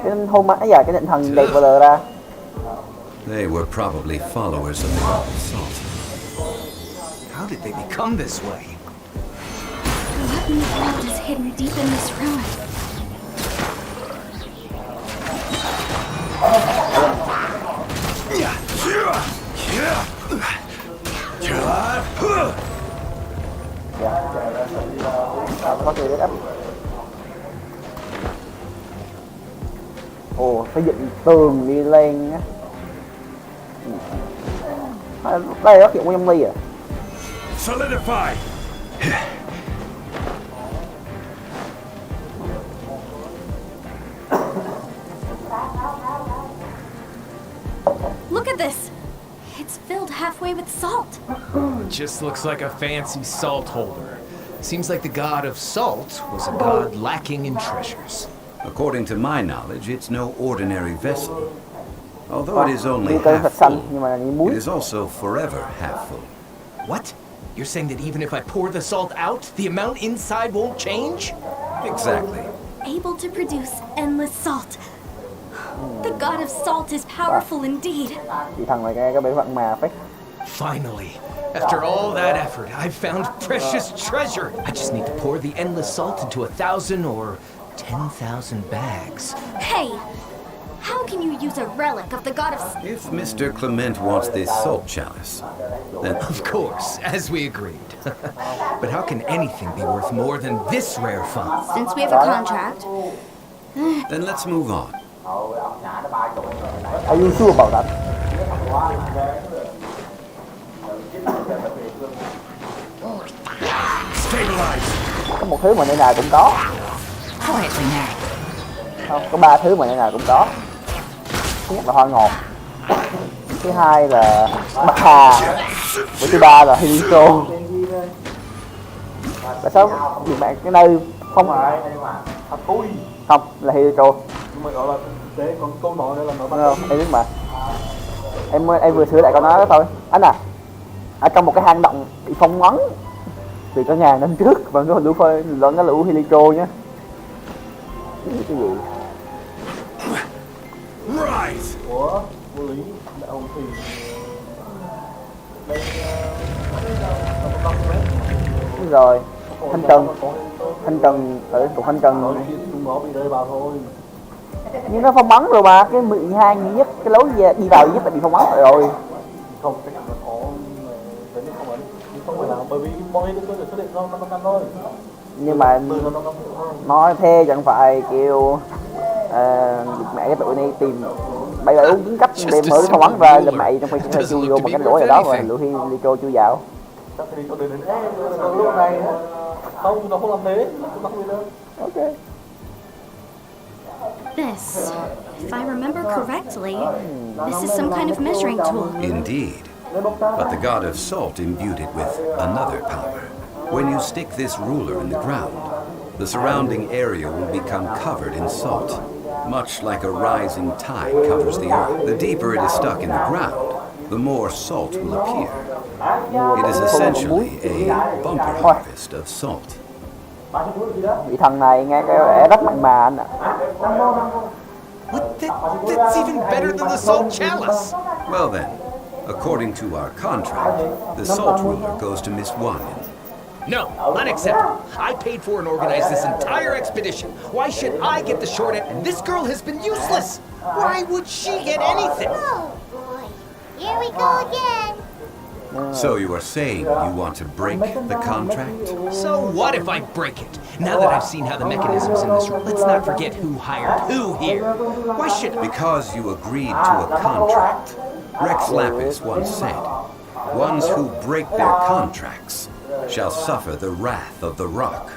Cái hồn ma ấy, cái định thần đẹp vừa lờ ra. They were probably followers of the god of salt. How did they become this way? What in the world is hidden deep in this ruin? Có thể ấp. Ồ, phải dựng tường đi lên á. Đây có chuyện của Zhongli à? Solidify. Look at this. It's filled halfway with salt. Just looks like a fancy salt holder. Seems like the god of salt was a god lacking in treasures. According to my knowledge, it's no ordinary vessel. Although it is only Như cây half Phật xanh full, nhưng mà như muối. it is also forever half full. What? You're saying that even if I pour the salt out, the amount inside won't change? Exactly. Able to produce endless salt. The god of salt is powerful indeed. Chị thằng này cái bể phận mà phết. Finally, after all that effort, I've found precious treasure. I just need to pour the endless salt into 1,000 or 10,000 bags. Hey, how can you use a relic of the god of... If Mr. Clement wants this salt chalice, then Of course, as we agreed. But how can anything be worth more than this rare fund? Since we have a contract, then let's move on. Are you sure about that? Stabilize. Có một thứ mà nơi nào cũng có. Quietly now. Không, có 3 thứ mà nơi nào cũng có. Thứ nhất là hoa ngọt. Thứ hai là bạc hà. Và thứ ba là hydro. Tại sao thì bạn cái nơi không không là hydro. Nhưng mà gọi là thực tế còn câu nói đây là nói Không, em biết mà. Em vừa sửa lại câu nói đó thôi. Anh à, ở trong một cái hang động bị phong ấn từ cả ngàn năm trước và có lũ phơi lẫn cái lũ hydro nhé. Cái gì? Rise. của vô lý là ông thì đây Đúng rồi. Thanh trần ở cục thanh trần. Nhưng nó phong bắn rồi mà, cái 12 duy nhất, cái lối đi vào duy nhất là bị phong bắn rồi. Không, chắc chắn là có về nước không ấy. Không phải là bởi vì bọn ấy cũng được xuất hiện do 5 năm thôi. Nhưng mà nói thế chẳng phải kiểu mẹ cái tụi này tìm bây giờ uống chín cách đem mới phong bắn ra là mẹ trong khi chui vô một cái lỗ nào đó rồi lũ khi Licho chui vào. Chắc thì có đến lúc này không, nó không làm thế, nó không đâu. Ok. This, if I remember correctly, this is some kind of measuring tool. Indeed. But the god of salt imbued it with another power. When you stick this ruler in the ground, the surrounding area will become covered in salt, much like a rising tide covers the earth. The deeper it is stuck in the ground, the more salt will appear. It is essentially a bumper harvest of salt. Vị thần này nghe cái vẻ rất mạnh mà anh ạ. That's even better than the salt chalice. Well then, according to our contract, the salt ruler goes to Miss Wanyan. No, unacceptable. I paid for and organized this entire expedition. Why should I get the short end? And this girl has been useless. Why would she get anything? Oh boy, here we go again. So you are saying you want to break the contract? So what if I break it? Now that I've seen how the mechanisms in this room, let's not forget who hired who here. Why should I? Because you agreed to a contract. Rex Lapis once said, ones who break their contracts shall suffer the wrath of the rock.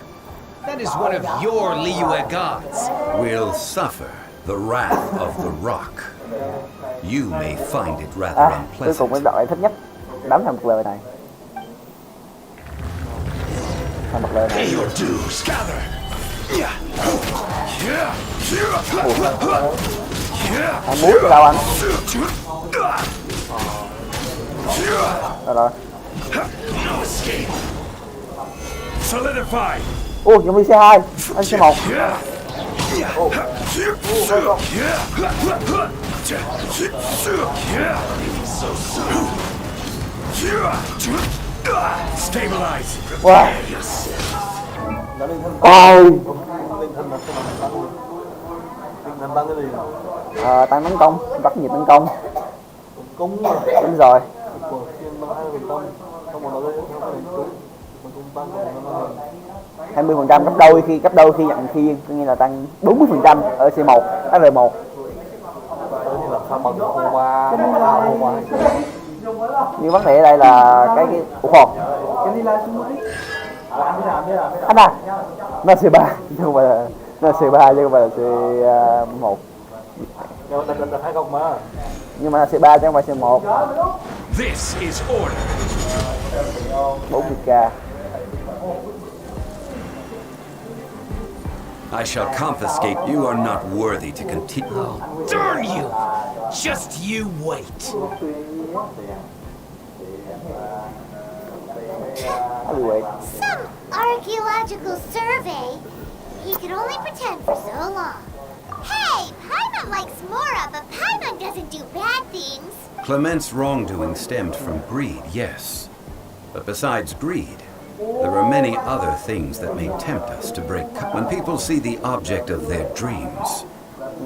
That is one of your Liyue gods. Will suffer the wrath of the rock. You may find it rather Cuối cùng cái unpleasant. đội thích nhất đánh thằng lời này. Thằng lời này. Pay your dues, gather. Anh muốn đâu anh? Rồi. No escape. Solidify. Dùng đi C2, anh C1. Stabilize. Wow. Ôi. Tăng cái gì? Tăng tấn công, rất nhiều tấn công. Cúng Đúng rồi. của phiên 2%, không một nó gây không phải cúng. Mình cũng tăng 20% gấp đôi khi nhận khiên, có nghĩa là tăng 40% ở C1, R1. như là khám bằng hôm qua. Nhưng vấn đề ở đây là cái hộp. Anh à, nó C3 chứ không phải là nó C3 chứ không phải là C1. Đặt 2 cộng mà. Nhưng mà là C3 chứ không phải C1. This is order. 40k. I shall confiscate. You are not worthy to continue. Darn you! Just you wait. Some archaeological survey. He could only pretend for so long. Hey, Paimon likes Mora, but Paimon doesn't do bad things. Clement's wrongdoing stemmed from greed, yes. But besides greed, there are many other things that may tempt us to break. When people see the object of their dreams,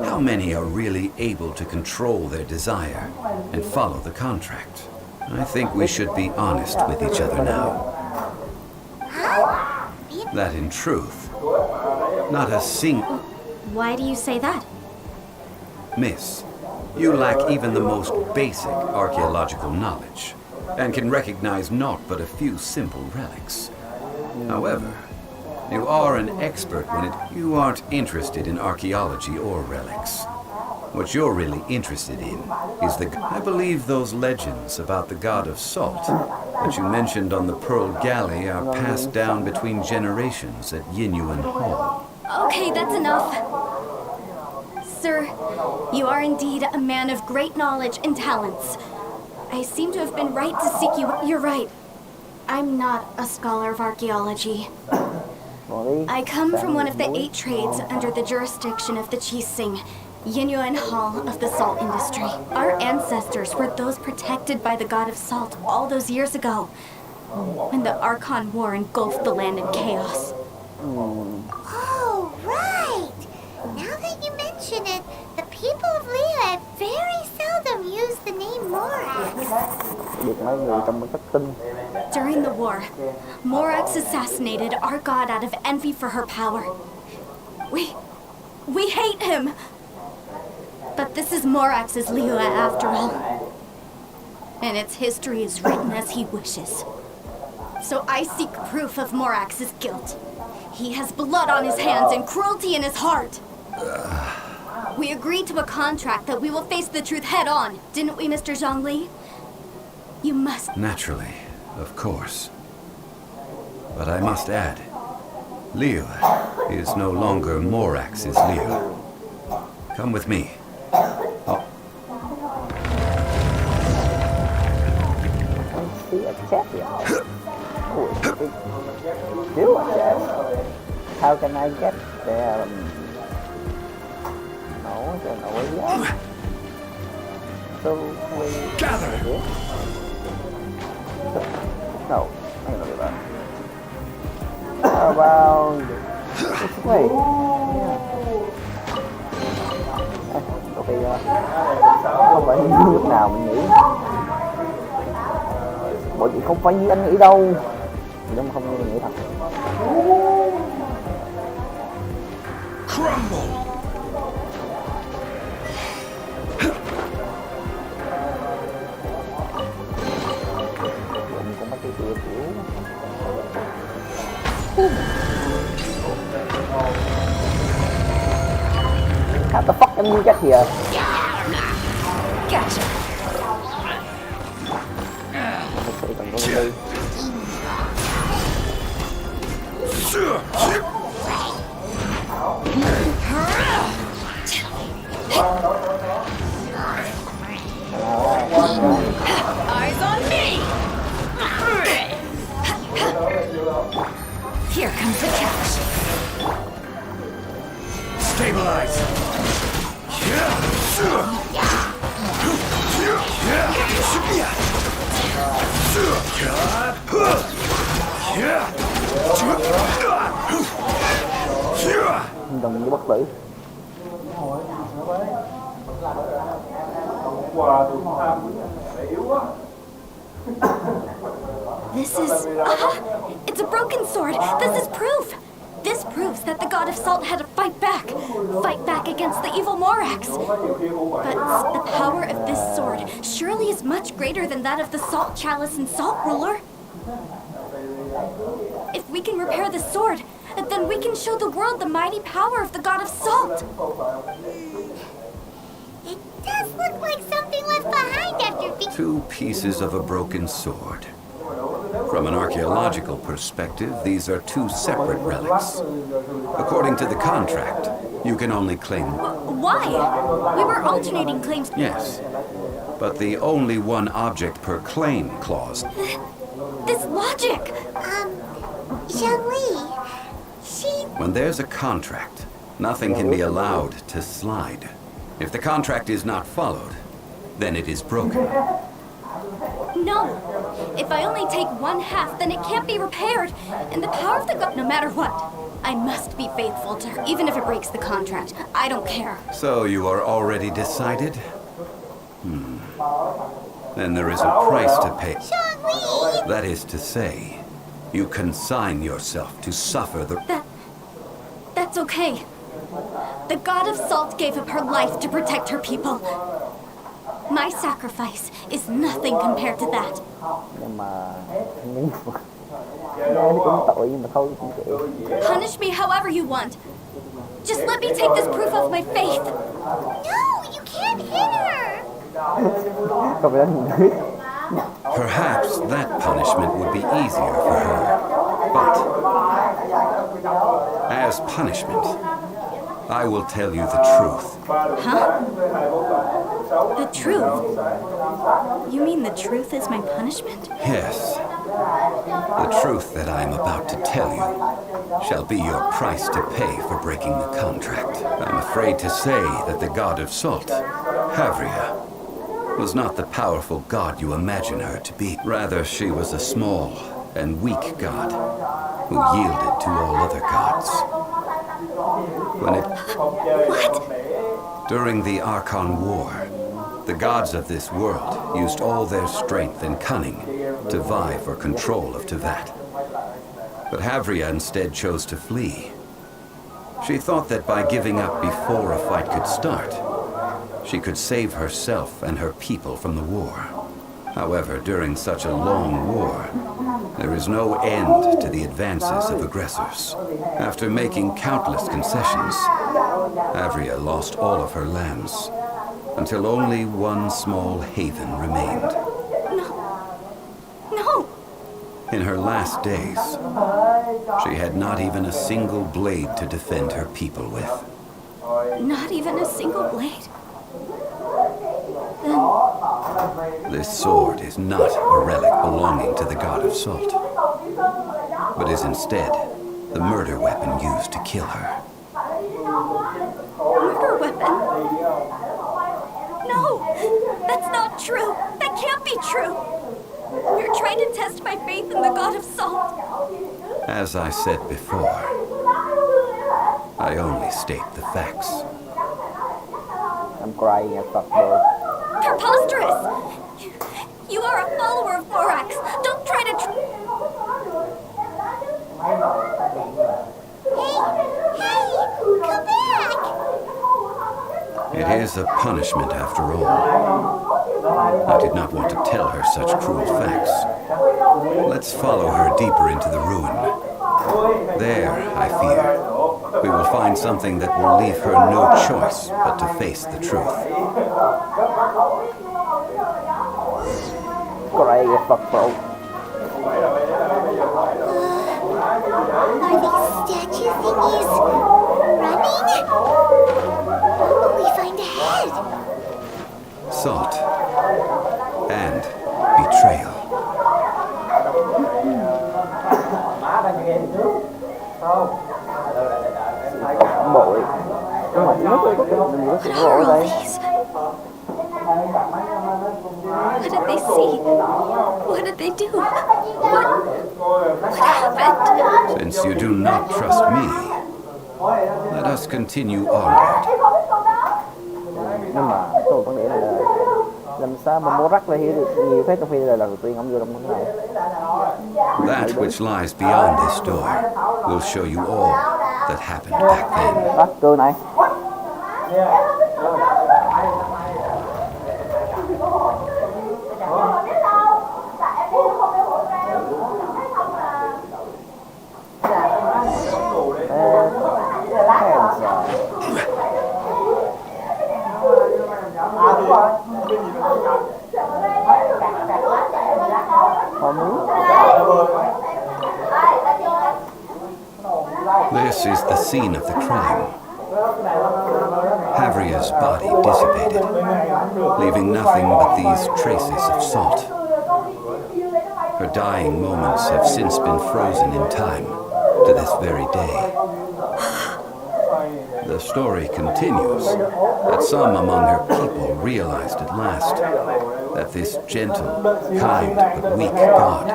how many are really able to control their desire and follow the contract? I think we should be honest with each other now. That in truth, not a single... Why do you say that? Miss, you lack even the most basic archaeological knowledge, and can recognize naught but a few simple relics. However, you are an expert when you aren't interested in archaeology or relics. What you're really interested in is I believe those legends about the god of salt that you mentioned on the Pearl Galley are passed down between generations at Yinyuan Hall. Okay, that's enough. Sir, you are indeed a man of great knowledge and talents. I seem to have been right to seek you. You're right. I'm not a scholar of archaeology. I come from one of the 8 trades under the jurisdiction of the Chising, Yinyuan Hall of the salt industry. Our ancestors were those protected by the god of salt all those years ago. when the Archon War engulfed the land in chaos. Oh, right. Now that you mention it, the people of Liyue very seldom use the name Morax. Được mấy người trong cái thất tinh. During the war, Morax assassinated our god out of envy for her power. We hate him. But this is Morax's Liyue after all. And its history is written as he wishes. So I seek proof of Morax's guilt. He has blood on his hands and cruelty in his heart. We agreed to a contract that we will face the truth head on, didn't we, Mr. Zhongli? You must... Naturally, of course. But I must add, Liyue is no longer Morax's Liyue. Come with me. Oh. How can I get there? No, cho nổi giá. So we gather. No, hang on about. How about this way? Ok chưa? Không phải như lúc nào mình nghĩ. Mọi chuyện không phải như anh nghĩ đâu. Thì nó không như mình nghĩ thật. Crumble. Cũng bắt cái kiểu kiểu. How the fuck can you get here? Gotcha. Thật sự cần có đi. Eyes on me! Here comes the catch. Stabilize. Đồng như bất tử. This is... it's a broken sword. This is proof. This proves that the god of salt had to fight back. Fight back against the evil Morax. But the power of this sword surely is much greater than that of the salt chalice and salt ruler. If we can repair the sword, then we can show the world the mighty power of the god of salt. It does look like something left behind after Two pieces of a broken sword. From an archaeological perspective, these are two separate relics. According to the contract, you can only claim... Why? We were alternating claims. Yes, but the only one object per claim clause. This logic! Zhongli, she... When there's a contract, nothing can be allowed to slide. If the contract is not followed, then it is broken. No! If I only take one half, then it can't be repaired. And the power of the god, no matter what, I must be faithful to her, even if it breaks the contract. I don't care. So you are already decided? Then there is a price to pay. Zhongli! That is to say, you consign yourself to suffer the... That's okay. The god of salt gave up her life to protect her people. My sacrifice is nothing compared to that. Nhưng mà cũng tội nhưng mà thôi cũng kệ. Punish me however you want. Just let me take this proof of my faith. No, you can't hit her! Không phải đánh người. Perhaps that punishment would be easier for her. But, as punishment, I will tell you the truth. Huh? The truth? You mean the truth is my punishment? Yes. The truth that I am about to tell you shall be your price to pay for breaking the contract. I'm afraid to say that the god of salt, Havria, was not the powerful god you imagine her to be. Rather, she was a small, and weak god who yielded to all other gods. During the Archon War, the gods of this world used all their strength and cunning to vie for control of Tevat. But Havria instead chose to flee. She thought that by giving up before a fight could start, she could save herself and her people from the war. However, during such a long war, there is no end to the advances of aggressors. After making countless concessions, Havria lost all of her lands, until only one small haven remained. No! In her last days, she had not even a single blade to defend her people with. Not even a single blade? This sword is not a relic belonging to the god of salt, but is instead the murder weapon used to kill her. Murder weapon? No! That's not true! That can't be true! You're trying to test my faith in the god of salt! As I said before, I only state the facts. I'm crying at fuck boy. Preposterous! You are a follower of Borax! Don't try to Hey, come back! It is a punishment after all. I did not want to tell her such cruel facts. Let's follow her deeper into the ruin. There, I fear, we will find something that will leave her no choice but to face the truth. Crying at fuck boy. Are these statue thingies running? What will we find ahead? Salt and betrayal. Bội. Mà nước ơi, mình có sự bội ở đây. What did they see? What did they do? What happened? Since you do not trust me, let us continue onward. Nhưng mà tôi vấn đề là làm sao mà mua rắc lại hiểu được nhiều phép trong khi là lần đầu tiên ông vô trong cái này. That which lies beyond this door will show you all that happened back then. Đó, cơ này. This is the scene of the crime. Havria's body dissipated, leaving nothing but these traces of salt. Her dying moments have since been frozen in time to this very day. The story continues that some among her people realized at last that this gentle, kind, but weak god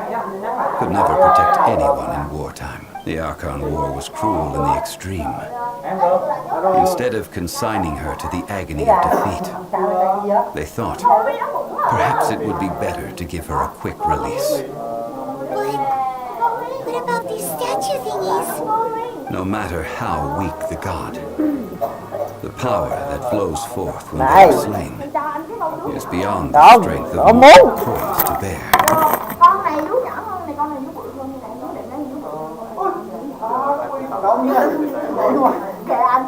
could never protect anyone in wartime. The Archon War was cruel in the extreme. Instead of consigning her to the agony of defeat, they thought perhaps it would be better to give her a quick release. What about these statue thingies? No matter how weak the god, the power that flows forth when they are slain is beyond the strength of mortal poised to bear. Con này vú nhỏ hơn này, con này vú bự hơn này, vú định nó vú bự. Kệ anh.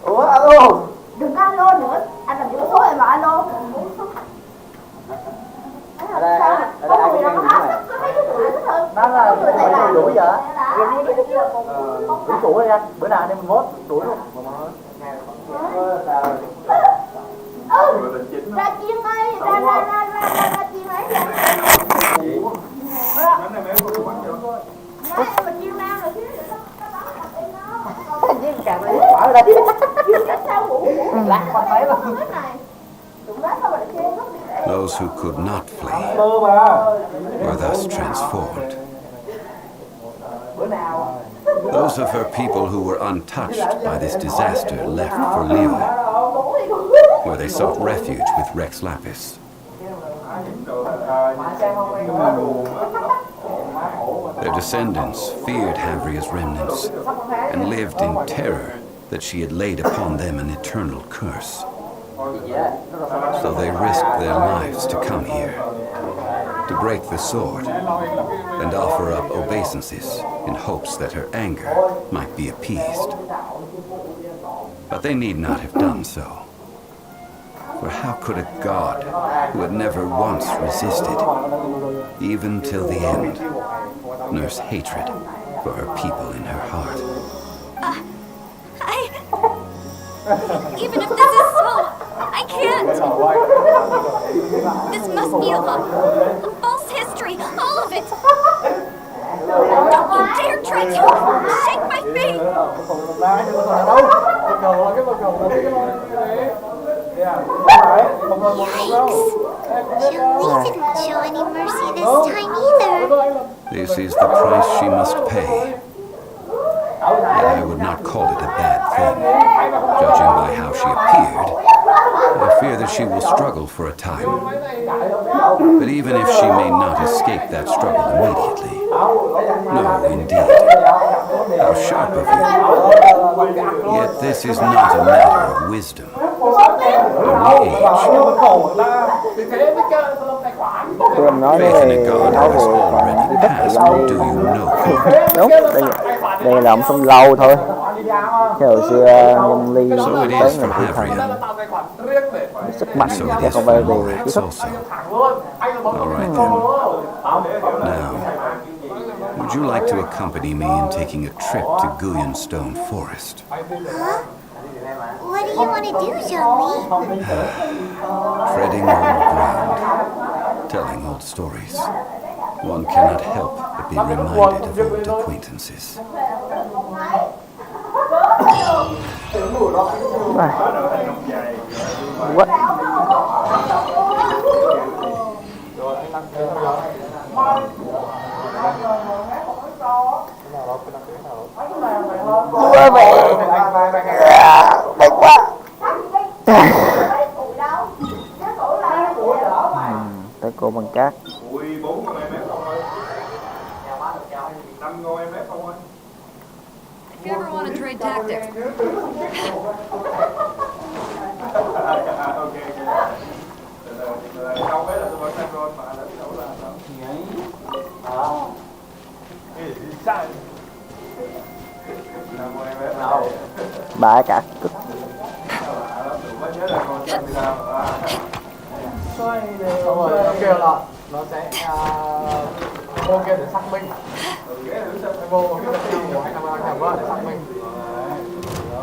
Ủa, alo. Đừng có alo nữa, anh làm gì có số em mà alo. Ở đây ai có nghe gì này? Đó là đuổi giờ. Đuổi chủ đi anh, bữa nào anh em mình mốt đuổi luôn. Ra chiên ơi, ra chiên ấy ra. Mình chiên nam rồi chứ. Chiên càng này quả ra. Lạc mặt phải luôn. Those who could not flee were thus transformed. Those of her people who were untouched by this disaster left for Liyue, where they sought refuge with Rex Lapis. Their descendants feared Havria's remnants and lived in terror that she had laid upon them an eternal curse. So they risked their lives to come here, to break the sword and offer up obeisances in hopes that her anger might be appeased. But they need not have done so. For how could a god who had never once resisted, even till the end, nurse hatred for her people in her heart? Even if this is so, I can't. This must be a lie. A false history, all of it. Don't you dare try to shake my faith. Zhongli didn't show any mercy this time either. This is the price she must pay. Yet I would not call it a bad thing. Judging by how she appeared, I fear that she will struggle for a time. But even if she may not escape that struggle immediately, no, indeed. How sharp of you. Yet this is not a matter of wisdom, only age. Faith in a god has already passed, do you know? Đúng, đây là ông sống lâu thôi. Chứ hồi xưa Zhongli So it tới is người for thị thần Havria. sức mạnh, So chứ it is không for phải về Rex kỹ thuật. also. All right then. Now, would you like to accompany me in taking a trip to Guyanstone Forest? Huh? What do you want to do, Zhongli? Treading old ground, telling old stories. One cannot help but be reminded of old acquaintances. What? Quá mẹ. Mệt quá. Tới cô bằng cát. If you ever want to trade tactics, Bả cả cực. Rồi nó kêu là nó sẽ vô kia để xác minh. Vô cái tập trung của 250 để xác minh.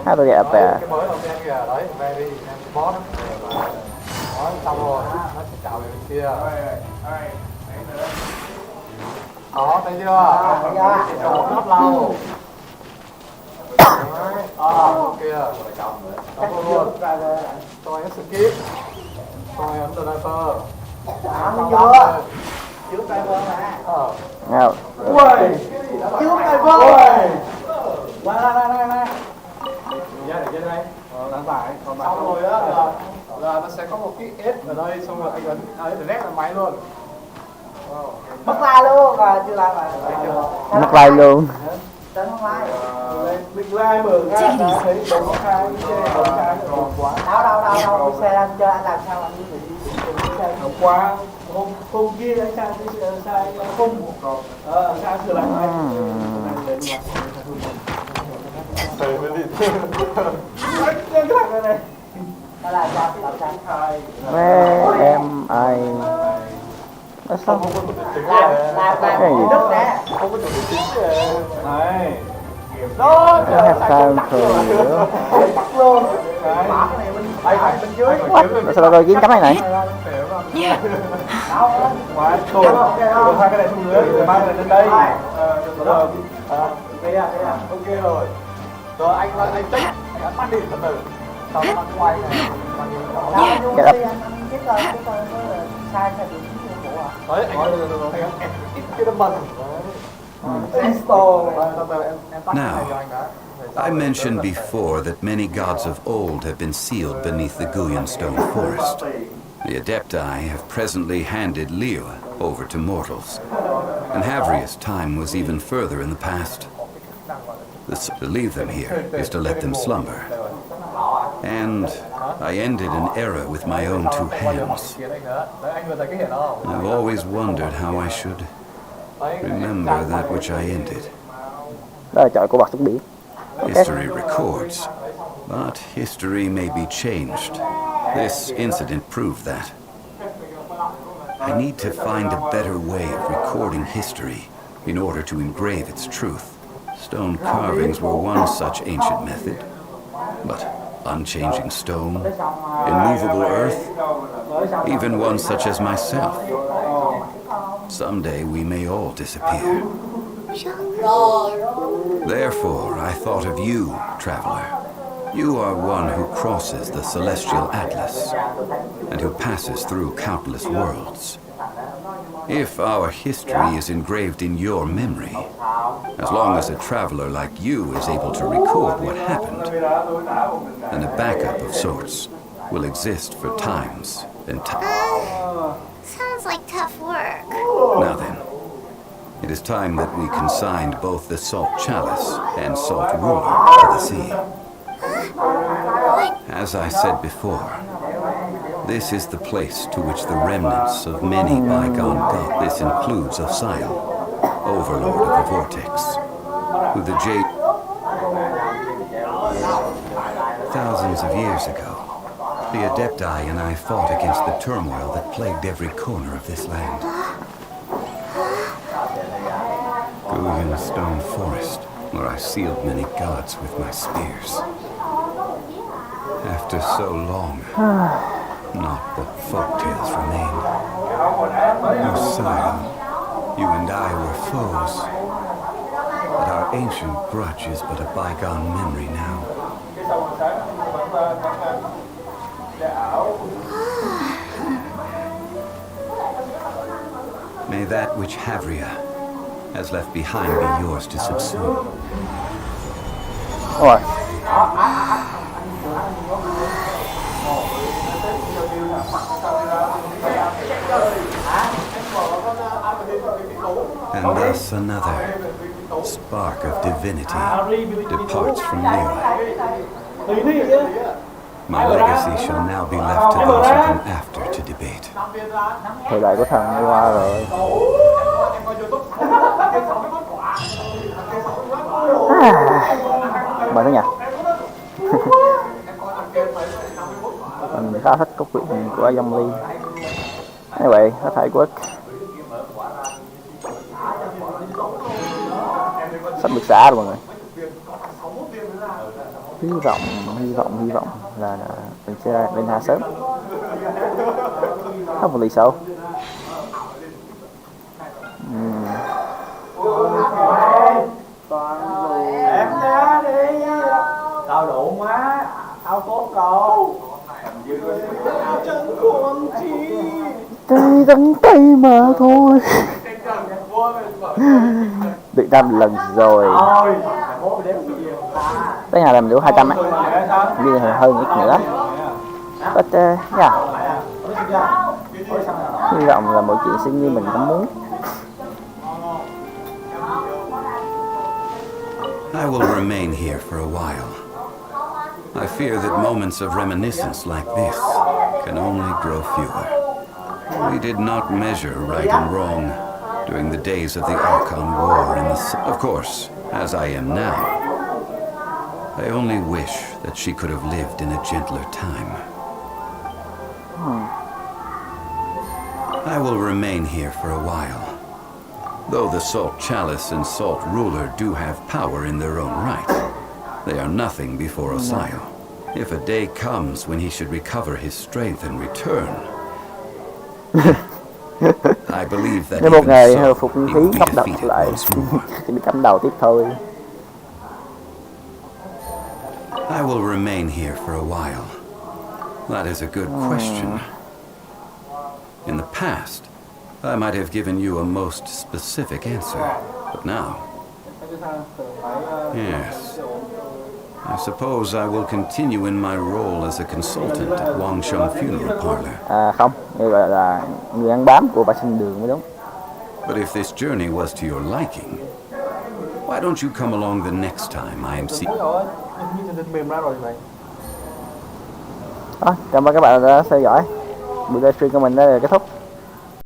How do I get up there? Cái mới đầu tiên kìa, đấy, very boss. Đó, xong rồi nó sẽ chào về bên kia. Đó, thấy chưa? Trồng rất lâu. Kia, rồi chồng. Đó luôn. Rồi nó skip. Rồi ấn driver. Chưa? Trước driver mà. Nào. Ui! Trước driver! Này. Giá để trên đây. Đáng tải. Xong rồi á là nó sẽ có một cái S ở đây, xong rồi anh ấn direct là máy luôn. Mất like luôn rồi, chưa like mà. Mất like luôn. Tên không like. Mình like mở ra thấy bấm khai rồi quá. Đâu, xe anh chơi anh làm sao anh đi xe quá. Hôm kia anh sang đi sai không. Sang sửa lại. Tới mới đi. Cái thằng này. nó làm sao? Where am I? Nó sao? Làm Cái gì? đất nè. Không có chủ chính này. Đó. I have time for Bắt luôn. Đấy. Bên dưới. What? Sao tôi kiếm cắm này này? Quá trồn. Rồi hai cái này xuống dưới, rồi ba cái này lên đây. Rồi. Ok rồi. Rồi anh check, anh bắt đi từ từ. Xong anh quay này. Get up. Sai sao bị cũ à? Đấy, anh ấn ít cái đâm bần. Now, I mentioned before that many gods of old have been sealed beneath the Guyan stone forest. The Adepti have presently handed Liyue over to mortals, and Havria's time was even further in the past. To leave them here is to let them slumber. And I ended an era with my own two hands. I've always wondered how I should remember that which I ended. Đó là chọi của bạc xuống biển. History records, but history may be changed. This incident proved that. I need to find a better way of recording history in order to engrave its truth. Stone carvings were one such ancient method, but unchanging stone, immovable earth, even one such as myself. Someday we may all disappear. Therefore, I thought of you, traveler. You are one who crosses the celestial atlas and who passes through countless worlds. If our history is engraved in your memory, as long as a traveler like you is able to record what happened, then a backup of sorts will exist for times and Sounds like tough work. Now then, it is time that we consigned both the salt chalice and salt ruler to the sea. As I said before, this is the place to which the remnants of many bygone gods, this includes Osial, overlord of the vortex, who the jade... Thousands of years ago, the Adepti and I fought against the turmoil that plagued every corner of this land. Guyan stone forest, where I sealed many gods with my spears. After so long, not but folktales remain. Osial, you and I were foes, but our ancient grudge is but a bygone memory now. May that which Havria has left behind be yours to subsume. Rồi. And thus another spark of divinity departs from Liyue. My legacy shall now be left to those who come after to debate. Thời đại của thần đi qua rồi. Mời nó nhỉ. Mình khá thích cốt truyện của Zhongli. Như vậy, nó Thái Quốc. Sắp được xả rồi mọi người. Hy vọng là mình sẽ lên hạ sớm. Không một lý sâu. Em ra đi. Tao đủ má. Tao tốt rồi. Chân con chi. Tay gắn tay mà thôi. Bị đâm lần rồi. Tới nhà làm đủ 200 á. Như hơn ít nữa. But yeah. Hy vọng là mọi chuyện sẽ như mình cũng muốn. I will remain here for a while. I fear that moments of reminiscence like this can only grow fewer. We did not measure right and wrong during the days of the Archon War and of course, as I am now. I only wish that she could have lived in a gentler time. I will remain here for a while. Though the Salt Chalice and Salt Ruler do have power in their own right, they are nothing before Osial. If a day comes when he should recover his strength and return, I believe that Nếu một ngày hồi so, phục he khí will be khóc đập defeated lại once more. chỉ bị cắm đầu tiếp thôi. I will remain here for a while. That is a good question. In the past, I might have given you a most specific answer. But now, yes, I suppose I will continue in my role as a consultant at Wangsheng Funeral Parlor. Không, như gọi là người ăn bám của bà sinh đường mới đúng. But if this journey was to your liking, why don't you come along the next time I am Cảm ơn các bạn đã theo dõi. Buổi livestream của mình đã kết thúc.